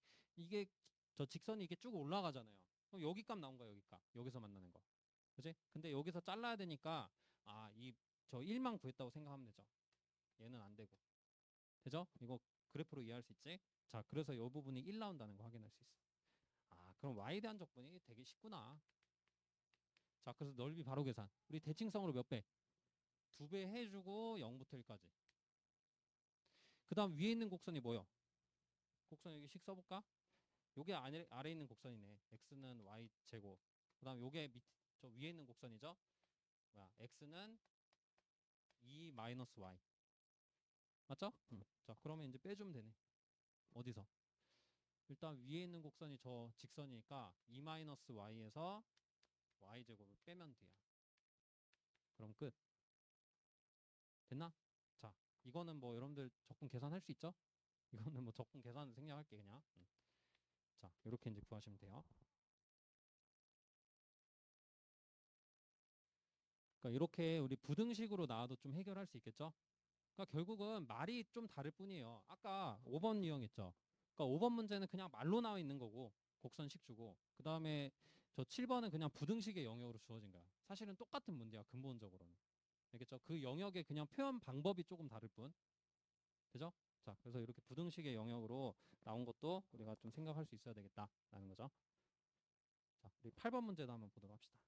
저 직선이 이게 쭉 올라가잖아요. 그럼 여기 값 나온 거야, 여기 값. 여기서 만나는 거. 그지? 근데 여기서 잘라야 되니까 저 1만 구했다고 생각하면 되죠. 얘는 안 되고. 되죠? 이거 그래프로 이해할 수 있지? 자, 그래서 이 부분이 1 나온다는 거 확인할 수 있어. 아, 그럼 y에 대한 적분이 되게 쉽구나. 자, 그래서 넓이 바로 계산. 우리 대칭성으로 몇 배? 2배 해주고 0부터 1까지. 그 다음 위에 있는 곡선이 뭐요? 곡선 여기 식 써볼까? 요게 아래 있는 곡선이네. x는 y제곱. 그 다음 요게 저 위에 있는 곡선이죠? 뭐야? x는 2-y. 맞죠? 자, 그러면 이제 빼주면 되네. 어디서? 일단 위에 있는 곡선이 저 직선이니까 2-y에서 y제곱을 빼면 돼요. 그럼 끝. 됐나? 자, 이거는 뭐 여러분들 적분 계산할 수 있죠? 이거는 뭐 적분 계산 생략할게 그냥. 자, 이렇게 이제 구하시면 돼요. 그러니까 이렇게 우리 부등식으로 나와도 좀 해결할 수 있겠죠? 그러니까 결국은 말이 좀 다를 뿐이에요. 아까 5번 유형했죠. 그러니까 5번 문제는 그냥 말로 나와 있는 거고 곡선식 주고 그 다음에 저 7번은 그냥 부등식의 영역으로 주어진 거야. 사실은 똑같은 문제야 근본적으로는. 알겠죠? 그 영역의 그냥 표현 방법이 조금 다를 뿐. 되죠? 자, 그래서 이렇게 부등식의 영역으로 나온 것도 우리가 좀 생각할 수 있어야 되겠다라는 거죠. 자, 우리 8번 문제도 한번 보도록 합시다.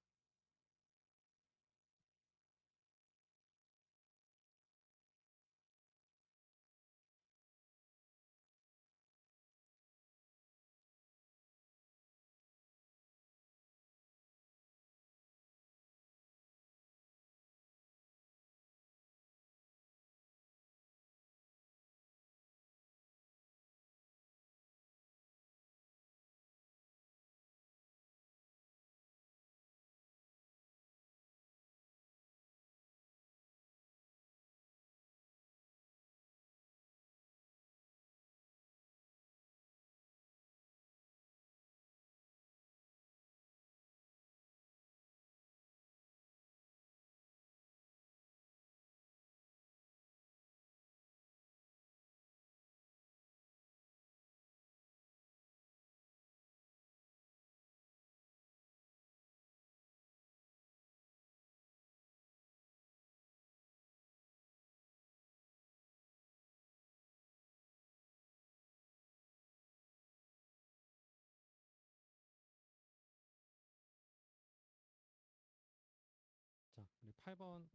자, 우리 8번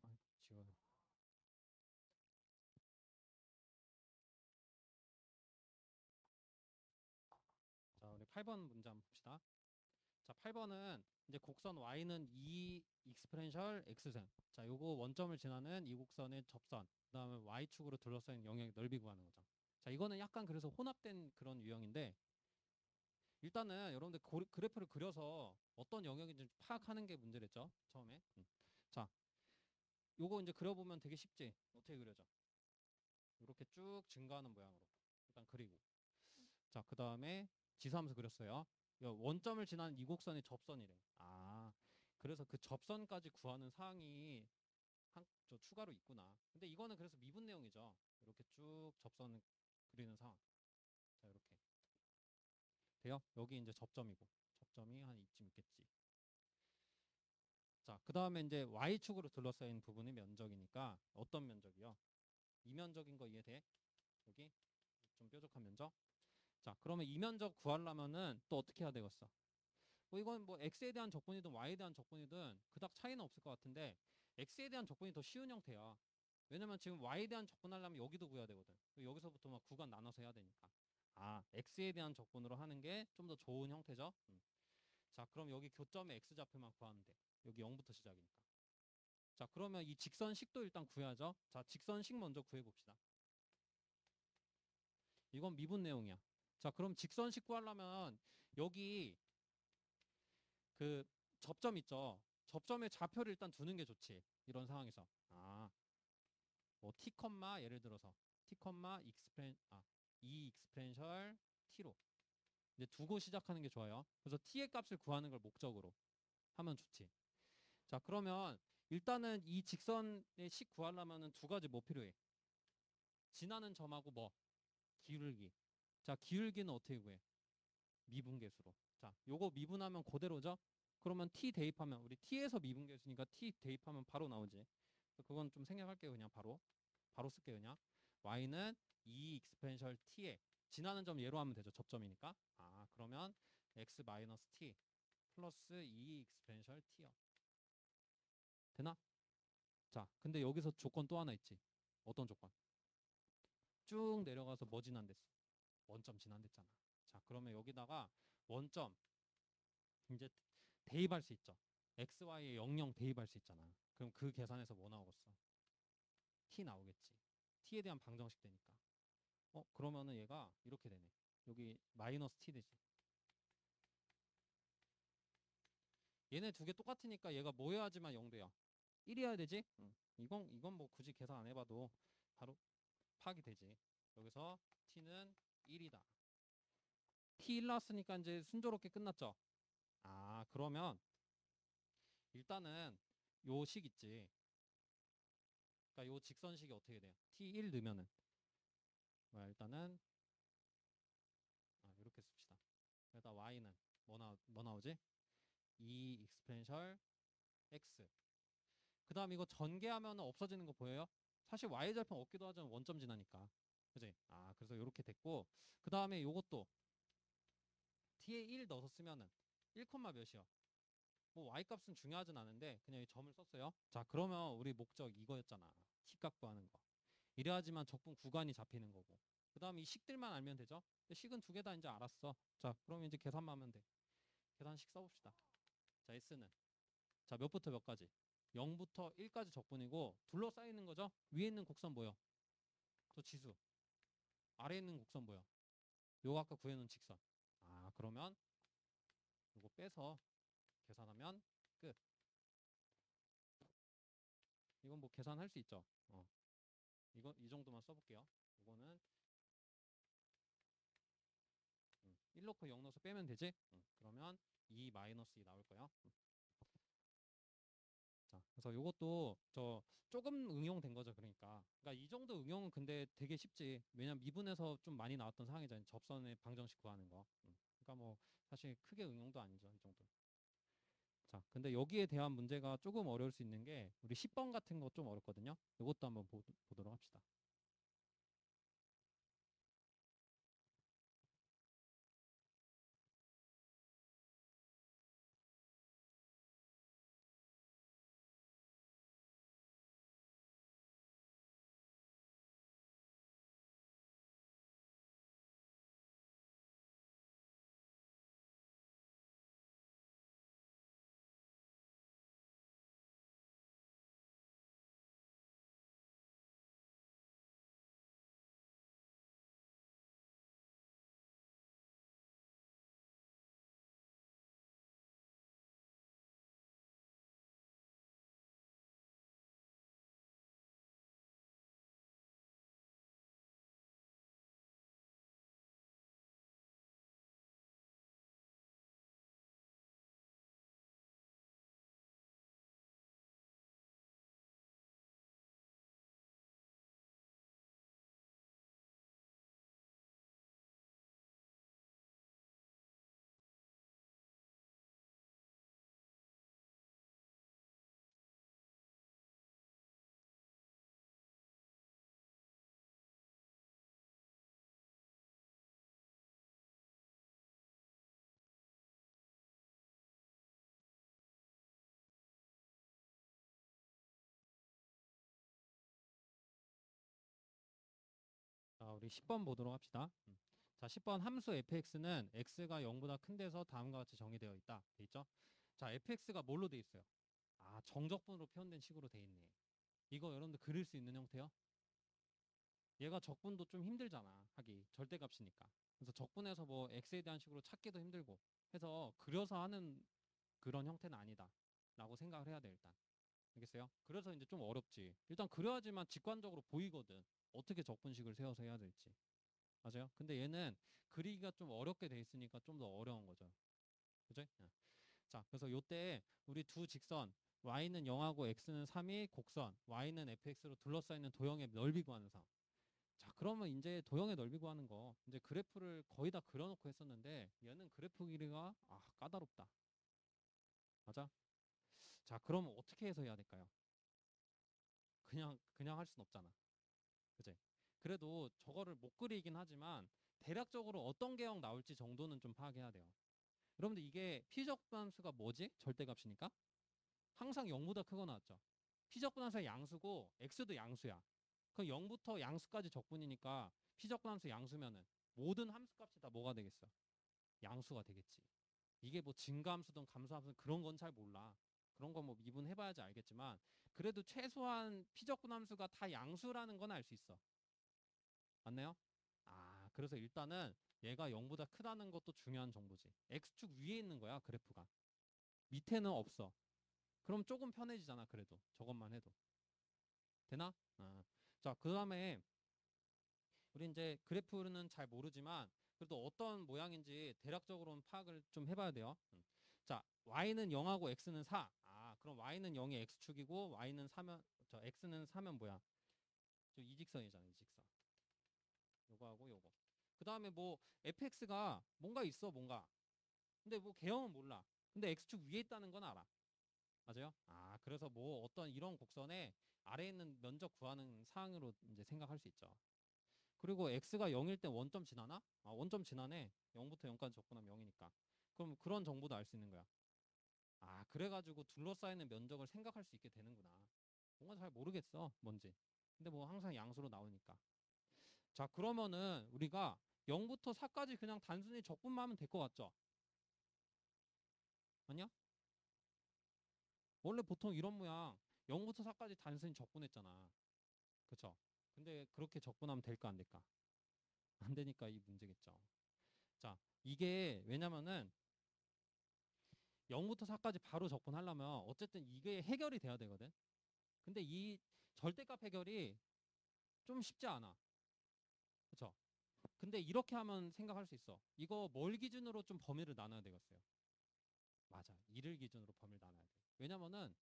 지워. 자, 우리 8번 문제 한번 봅시다. 자, 8번은 이제 곡선 y는 2 익스포넨셜 x셈. 자, 요거 원점을 지나는 이 곡선의 접선. 그다음에 y축으로 둘러싸인 영역의 넓이 구하는 거죠. 자, 이거는 약간 그래서 혼합된 그런 유형인데 일단은 여러분들 그래프를 그려서 어떤 영역인지 파악하는 게 문제랬죠. 처음에. 자, 요거 이제 그려보면 되게 쉽지. 어떻게 그려져? 이렇게 쭉 증가하는 모양으로 일단 그리고 자, 그 다음에 지수하면서 그렸어요. 원점을 지나는 이 곡선이 접선이래. 아, 그래서 그 접선까지 구하는 사항이 저 추가로 있구나. 근데 이거는 그래서 미분 내용이죠. 이렇게 쭉 접선을 그리는 상황. 자, 이렇게 돼요. 여기 이제 접점이고 접점이 한 이쯤 있겠지. 자, 그 다음에 이제 y축으로 둘러싸인 부분이 면적이니까 어떤 면적이요? 이면적인 거 이해돼? 여기 좀 뾰족한 면적. 자, 그러면 이 면적 구하려면은 또 어떻게 해야 되겠어? 뭐 이건 뭐 x에 대한 적분이든 y에 대한 적분이든 그닥 차이는 없을 것 같은데 x에 대한 적분이 더 쉬운 형태야. 왜냐면 지금 y에 대한 적분하려면 여기도 구해야 되거든. 여기서부터 막 구간 나눠서 해야 되니까. x에 대한 적분으로 하는 게 좀 더 좋은 형태죠. 자, 그럼 여기 교점의 x좌표만 구하면 돼. 여기 0부터 시작이니까. 자, 그러면 이 직선식도 일단 구해야죠. 자, 직선식 먼저 구해봅시다. 이건 미분 내용이야. 자, 그럼 직선식 구하려면 여기 그 접점 있죠. 접점의 좌표를 일단 두는 게 좋지. 이런 상황에서. 뭐 t, 예를 들어서 t, e 익스프렌셜 t로 이제 두고 시작하는 게 좋아요. 그래서 t의 값을 구하는 걸 목적으로 하면 좋지. 자, 그러면 일단은 이 직선의 식 구하려면은 두 가지 뭐 필요해? 지나는 점하고 뭐? 기울기. 자, 기울기는 어떻게 구해? 미분계수로. 자, 요거 미분하면 그대로죠? 그러면 t 대입하면 우리 t에서 미분계수니까 t 대입하면 바로 나오지. 그건 좀 생략할게요. 그냥 바로 쓸게요. 그냥 y는 2 익스펜셜 t에 지나는 점 예로 하면 되죠. 접점이니까. 그러면 x 마이너스 t 플러스 2 익스펜셜 t요. 되나? 자, 근데 여기서 조건 또 하나 있지. 어떤 조건? 쭉 내려가서 뭐 지난댔어? 원점 지난댔잖아. 자, 그러면 여기다가 원점 이제 대입할 수 있죠. xy에 00 대입할 수 있잖아. 그럼 그 계산에서 뭐 나오겠어? t 나오겠지. t에 대한 방정식 되니까. 그러면은 얘가 이렇게 되네. 여기 마이너스 t 되지. 얘네 두 개 똑같으니까 얘가 뭐 해야지만 0 돼요? 1이어야 되지? 이건 뭐 굳이 계산 안 해봐도 바로 파악이 되지. 여기서 t는 1이다. t 1 나왔으니까 이제 순조롭게 끝났죠. 그러면 일단은 요 식 있지. 그러니까 요 직선식이 어떻게 돼요? t 1 넣으면은 일단은 이렇게 씁시다. 여기다 y는 뭐 나오지? 2 익스펜셜 x. 그 다음 이거 전개하면 없어지는 거 보여요? 사실 y절편 없기도 하지만 원점 지나니까. 그지? 그래서 이렇게 됐고 그 다음에 요것도 t에 1 넣어서 쓰면은 1, 몇이요? 뭐 y값은 중요하진 않은데 그냥 이 점을 썼어요. 자, 그러면 우리 목적 이거였잖아. t값 구하는 거. 이래야지만 적분 구간이 잡히는 거고. 그 다음 이 식들만 알면 되죠. 근데 식은 두 개 다 이제 알았어. 자, 그럼 이제 계산만 하면 돼. 계산식 써봅시다. 자, s는 자, 몇부터 몇까지? 0부터 1까지 적분이고 둘러싸이는 거죠. 위에 있는 곡선 뭐요? 저 지수. 아래에 있는 곡선 뭐요? 요거 아까 구해놓은 직선. 그러면 요거 빼서 계산하면 끝. 이건 뭐 계산할 수 있죠. 이 정도만 써볼게요. 이거는 1 넣고 0 넣어서 빼면 되지? 그러면 2 마이너스 2 나올 거예요. 자, 그래서 요것도 저 조금 응용된 거죠. 그러니까 이 정도 응용은 근데 되게 쉽지. 왜냐면 미분에서 좀 많이 나왔던 상황이잖아요. 접선의 방정식 구하는 거. 그러니까 뭐 사실 크게 응용도 아니죠. 이 정도. 자, 근데 여기에 대한 문제가 조금 어려울 수 있는 게 우리 10번 같은 거 좀 어렵거든요. 이것도 한번 보도록 합시다. 우리 10번 보도록 합시다. 자, 10번 함수 fx는 x가 0보다 큰 데서 다음과 같이 정의되어 있다. 돼 있죠? 자, fx가 뭘로 돼 있어요? 아, 정적분으로 표현된 식으로 돼 있네. 이거 여러분들 그릴 수 있는 형태요? 얘가 적분도 좀 힘들잖아. 하기. 절대값이니까. 그래서 적분에서 뭐 x에 대한 식으로 찾기도 힘들고 해서 그려서 하는 그런 형태는 아니다. 라고 생각을 해야 돼, 일단. 알겠어요? 그래서 이제 좀 어렵지. 일단 그려야지만 직관적으로 보이거든. 어떻게 적분식을 세워서 해야 될지. 맞아요? 근데 얘는 그리기가 좀 어렵게 돼 있으니까 좀 더 어려운 거죠. 그죠? 자, 그래서 요때 우리 두 직선 y는 0하고 x는 3이 곡선, y는 fx로 둘러싸이는 도형의 넓이 구하는 상황. 자, 그러면 이제 도형의 넓이 구하는 거 이제 그래프를 거의 다 그려놓고 했었는데 얘는 그래프 길이가 까다롭다. 맞아? 자, 그러면 어떻게 해서 해야 될까요? 그냥 할 순 없잖아. 그제? 그래도 저거를 못 그리긴 하지만 대략적으로 어떤 개형 나올지 정도는 좀 파악해야 돼요. 여러분들 이게 피적분함수가 뭐지? 절대값이니까 항상 0보다 크거 나왔죠. 피적분함수가 양수고 x도 양수야. 그럼 0부터 양수까지 적분이니까 피적분함수 양수면은 모든 함수값이 다 뭐가 되겠어? 양수가 되겠지. 이게 뭐 증가함수든 감소함수든 그런 건 잘 몰라. 그런 거 뭐 미분해봐야지 알겠지만 그래도 최소한 피적분함수가 다 양수라는 건 알 수 있어. 맞나요? 그래서 일단은 얘가 0보다 크다는 것도 중요한 정보지. x축 위에 있는 거야, 그래프가. 밑에는 없어. 그럼 조금 편해지잖아, 그래도. 저것만 해도. 되나? 자, 그 다음에 우리 이제 그래프는 잘 모르지만 그래도 어떤 모양인지 대략적으로는 파악을 좀 해봐야 돼요. 자, y는 0하고 x는 4. 그럼 y는 0이 x축이고 y는 4면, x는 4면 뭐야? 저 이직선이잖아, 이직선. 요거 하고 요거. 그 다음에 뭐 fx가 뭔가 있어, 뭔가. 근데 뭐 개형은 몰라. 근데 x축 위에 있다는 건 알아. 맞아요? 그래서 뭐 어떤 이런 곡선에 아래에 있는 면적 구하는 사항으로 이제 생각할 수 있죠. 그리고 x가 0일 때 원점 지나나? 원점 지나네. 0부터 0까지 접근하면 0이니까. 그럼 그런 정보도 알 수 있는 거야. 그래가지고 둘러싸이는 면적을 생각할 수 있게 되는구나. 뭔가 잘 모르겠어, 뭔지. 근데 뭐 항상 양수로 나오니까. 자, 그러면은 우리가 0부터 4까지 그냥 단순히 적분만 하면 될 것 같죠? 아니야? 원래 보통 이런 모양 0부터 4까지 단순히 적분했잖아. 그쵸? 근데 그렇게 적분하면 될까 안 될까? 안 되니까 이 문제겠죠. 자, 이게 왜냐면은 0부터 4까지 바로 적분하려면 어쨌든 이게 해결이 돼야 되거든. 근데 이 절대값 해결이 좀 쉽지 않아. 그쵸? 근데 이렇게 하면 생각할 수 있어. 이거 뭘 기준으로 좀 범위를 나눠야 되겠어요. 맞아. 2를 기준으로 범위를 나눠야 돼. 왜냐면은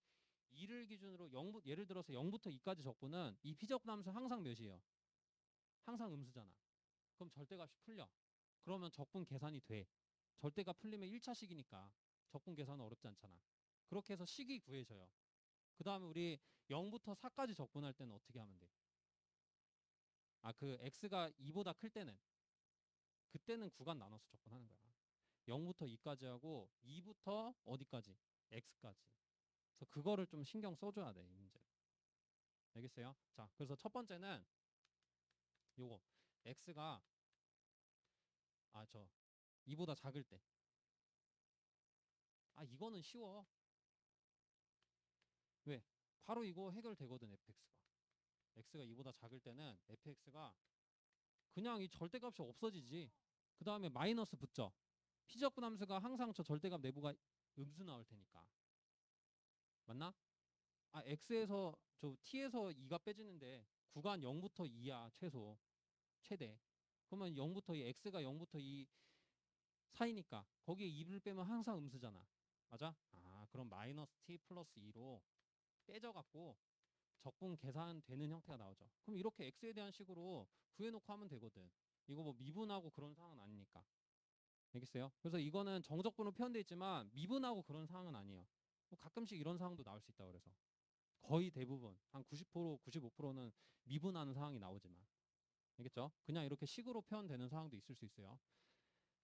2를 기준으로 예를 들어서 0부터 2까지 적분은 이 피적분함수 항상 몇이에요? 항상 음수잖아. 그럼 절대값이 풀려. 그러면 적분 계산이 돼. 절대값 풀리면 1차식이니까 적분 계산은 어렵지 않잖아. 그렇게 해서 식이 구해져요. 그 다음에 우리 0부터 4까지 적분할 때는 어떻게 하면 돼? 그 x가 2보다 클 때는 그때는 구간 나눠서 적분하는 거야. 0부터 2까지 하고 2부터 어디까지? x까지. 그래서 그거를 좀 신경 써줘야 돼, 이 문제. 알겠어요? 자, 그래서 첫 번째는 요거 x가 2보다 작을 때. 이거는 쉬워. 왜? 바로 이거 해결되거든, fx가. x가 2보다 작을 때는 fx가 그냥 이 절대값이 없어지지. 그 다음에 마이너스 붙죠. 피적분 함수가 항상 저 절대값 내부가 음수 나올 테니까. 맞나? x에서 t에서 2가 빼지는데 구간 0부터 2야 최소 최대. 그러면 0부터 2 x가 0부터 2 사이니까 거기에 2를 빼면 항상 음수잖아. 맞아? 그럼 마이너스 t 플러스 2로 빼져갖고 적분 계산되는 형태가 나오죠. 그럼 이렇게 x에 대한 식으로 구해놓고 하면 되거든. 이거 뭐 미분하고 그런 상황은 아니니까. 알겠어요? 그래서 이거는 정적분으로 표현되어 있지만 미분하고 그런 상황은 아니에요. 뭐 가끔씩 이런 상황도 나올 수 있다 그래서. 거의 대부분 한 90%, 95%는 미분하는 상황이 나오지만. 알겠죠? 그냥 이렇게 식으로 표현되는 상황도 있을 수 있어요.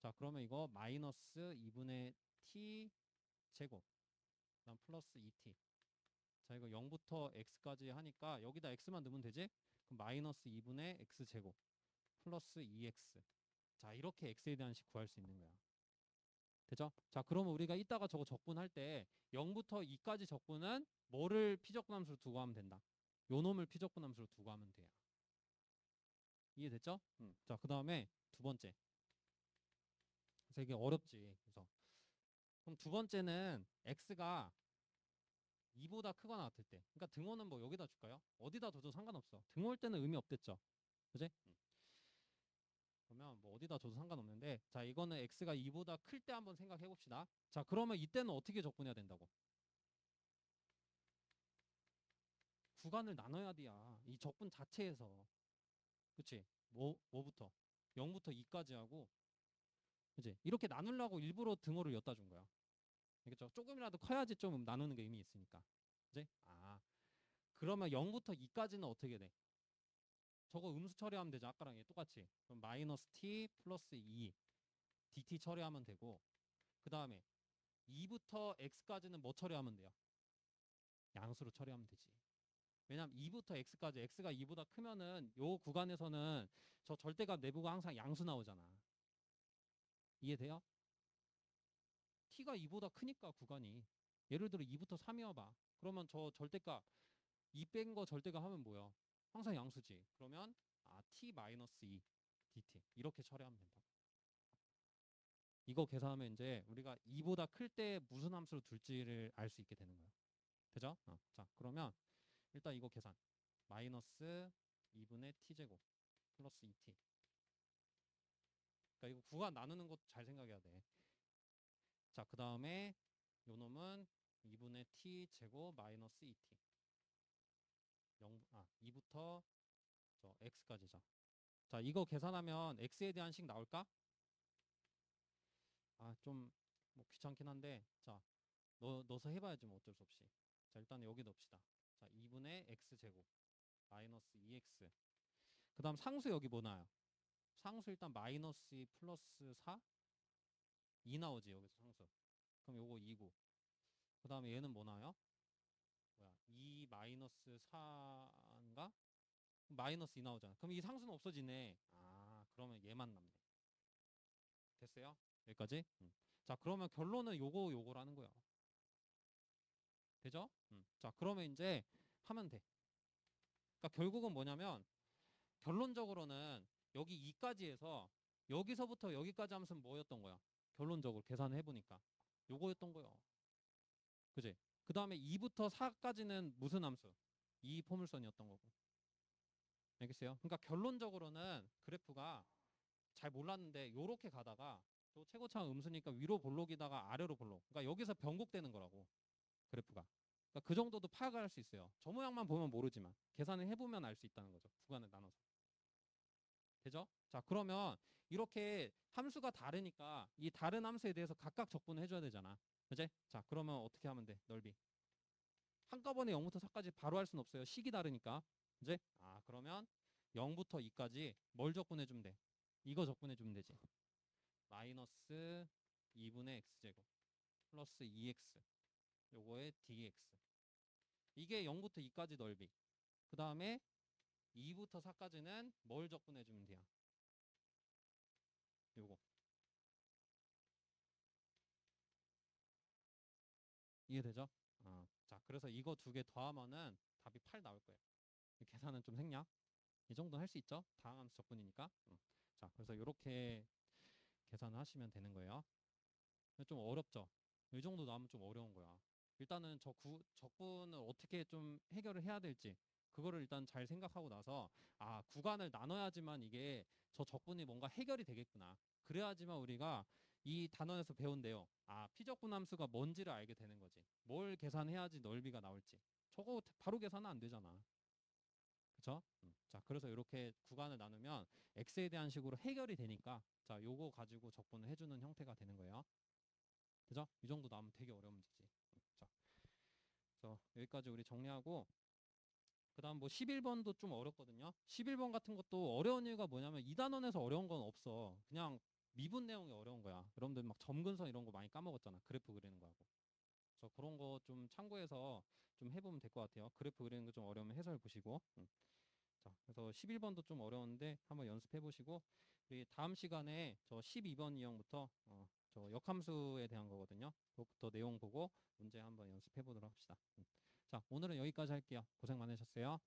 자, 그러면 이거 마이너스 2분의 t 제곱 그다음 플러스 2t. 자, 이거 0부터 x까지 하니까 여기다 x만 넣으면 되지? 그럼 마이너스 2분의 x 제곱 플러스 2x. 자, 이렇게 x에 대한 식 구할 수 있는 거야. 되죠? 자, 그러면 우리가 이따가 저거 적분할 때 0부터 2까지 적분은 뭐를 피적분함수로 두고 하면 된다. 요 놈을 피적분함수로 두고 하면 돼요. 이해됐죠? 자, 그 다음에 두 번째. 그래서 이게 어렵지. 그래서 그럼 두 번째는 x가 2보다 크거나 같을 때. 그러니까 등호는 뭐 여기다 줄까요? 어디다 둬도 상관없어. 등호일 때는 의미 없댔죠. 그지? 그러면 뭐 어디다 둬도 상관없는데, 자, 이거는 x가 2보다 클 때 한번 생각해 봅시다. 자, 그러면 이때는 어떻게 적분해야 된다고? 구간을 나눠야 돼야. 이 적분 자체에서. 그치? 뭐부터? 0부터 2까지 하고, 그치? 이렇게 나누려고 일부러 등호를 엿다 준 거야. 알겠죠? 조금이라도 커야지 좀 나누는 게 의미 있으니까. 그치? 아, 그러면 0부터 2까지는 어떻게 돼? 저거 음수 처리하면 되죠. 아까랑 얘 똑같이. 그럼 마이너스 t 플러스 2 dt 처리하면 되고, 그 다음에 2부터 x까지는 뭐 처리하면 돼요? 양수로 처리하면 되지. 왜냐면 2부터 x까지 x가 2보다 크면은 요 구간에서는 저 절대값 내부가 항상 양수 나오잖아. 이해돼요? t가 2보다 크니까 구간이. 예를 들어 2부터 3이어봐. 그러면 저 절대값 2 뺀 거 절대값 하면 뭐야? 항상 양수지. 그러면 t 마이너스 2 dt 이렇게 처리하면 된다고. 이거 계산하면 이제 우리가 2보다 클 때 무슨 함수를 둘지를 알 수 있게 되는 거예요. 되죠? 자, 그러면 일단 이거 계산. 마이너스 2분의 t제곱 플러스 2t. 그러니까 이거 구간 나누는 것도 잘 생각해야 돼. 자, 그 다음에 요 놈은 2분의 t제곱 마이너스 2t. 2부터 저 x까지죠. 자, 이거 계산하면 x에 대한 식 나올까? 좀 뭐 귀찮긴 한데, 자, 넣어서 해봐야지 뭐 어쩔 수 없이. 자, 일단 여기 넣읍시다. 자, 2분의 x제곱 마이너스 2x. 그 다음 상수 여기 뭐 나요? 상수 일단 마이너스 2 플러스 4? 2 나오지 여기서 상수. 그럼 요거 2고. 그 다음에 얘는 뭐 나요? 뭐야? 2 마이너스 4인가? 마이너스 2 나오잖아. 그럼 이 상수는 없어지네. 그러면 얘만 남네. 됐어요? 여기까지? 자, 그러면 결론은 요거라는 거야. 되죠? 자, 그러면 이제 하면 돼. 그러니까 결국은 뭐냐면 결론적으로는 여기 2까지 해서 여기서부터 여기까지 하면서 뭐였던 거야? 결론적으로 계산을 해보니까 요거였던 거요. 그지? 그 다음에 2부터 4까지는 무슨 함수? 이 포물선이었던 거고. 알겠어요? 그러니까 결론적으로는 그래프가 잘 몰랐는데 요렇게 가다가 또 최고차가 음수니까 위로 볼록이다가 아래로 볼록. 그러니까 여기서 변곡되는 거라고. 그래프가. 그러니까 그 정도도 파악을 할 수 있어요. 저 모양만 보면 모르지만 계산을 해보면 알 수 있다는 거죠. 구간을 나눠서. 되죠? 자, 그러면 이렇게 함수가 다르니까 이 다른 함수에 대해서 각각 적분을 해줘야 되잖아. 그지? 자, 그러면 어떻게 하면 돼? 넓이. 한꺼번에 0부터 4까지 바로 할 수는 없어요. 식이 다르니까. 이제 그러면 0부터 2까지 뭘 적분해주면 돼? 이거 적분해주면 되지. 마이너스 2분의 x제곱 플러스 2x 요거의 dx. 이게 0부터 2까지 넓이. 그 다음에 2부터 4까지는 뭘 적분해주면 돼요? 요거. 이해되죠? 자, 그래서 이거 두 개 더하면은 답이 8 나올 거예요. 계산은 좀 생략. 이 정도는 할 수 있죠? 다항함수 적분이니까. 자, 그래서 이렇게 계산을 하시면 되는 거예요. 좀 어렵죠? 이 정도 나오면 좀 어려운 거야. 일단은 적분을 어떻게 좀 해결을 해야 될지 그거를 일단 잘 생각하고 나서 구간을 나눠야지만 이게 저 적분이 뭔가 해결이 되겠구나. 그래야지만 우리가 이 단원에서 배운 내용 피적분 함수가 뭔지를 알게 되는 거지. 뭘 계산해야지 넓이가 나올지. 저거 바로 계산은 안 되잖아. 그쵸? 자, 그래서 이렇게 구간을 나누면 x에 대한 식으로 해결이 되니까 자, 요거 가지고 적분을 해주는 형태가 되는 거예요. 그죠? 이 정도 나오면 되게 어려운 문제지. 자, 그래서 여기까지 우리 정리하고 그 다음 뭐 11번도 좀 어렵거든요. 11번 같은 것도 어려운 이유가 뭐냐면 2단원에서 어려운 건 없어. 그냥 미분 내용이 어려운 거야. 여러분들 막 점근선 이런 거 많이 까먹었잖아. 그래프 그리는 거하고. 그래서 그런 거 좀 참고해서 좀 해보면 될 것 같아요. 그래프 그리는 거 좀 어려우면 해설 보시고. 자, 그래서 11번도 좀 어려운데 한번 연습해 보시고 우리 다음 시간에 저 12번 유형부터 저 역함수에 대한 거거든요. 그것부터 내용 보고 문제 한번 연습해 보도록 합시다. 자, 오늘은 여기까지 할게요. 고생 많으셨어요.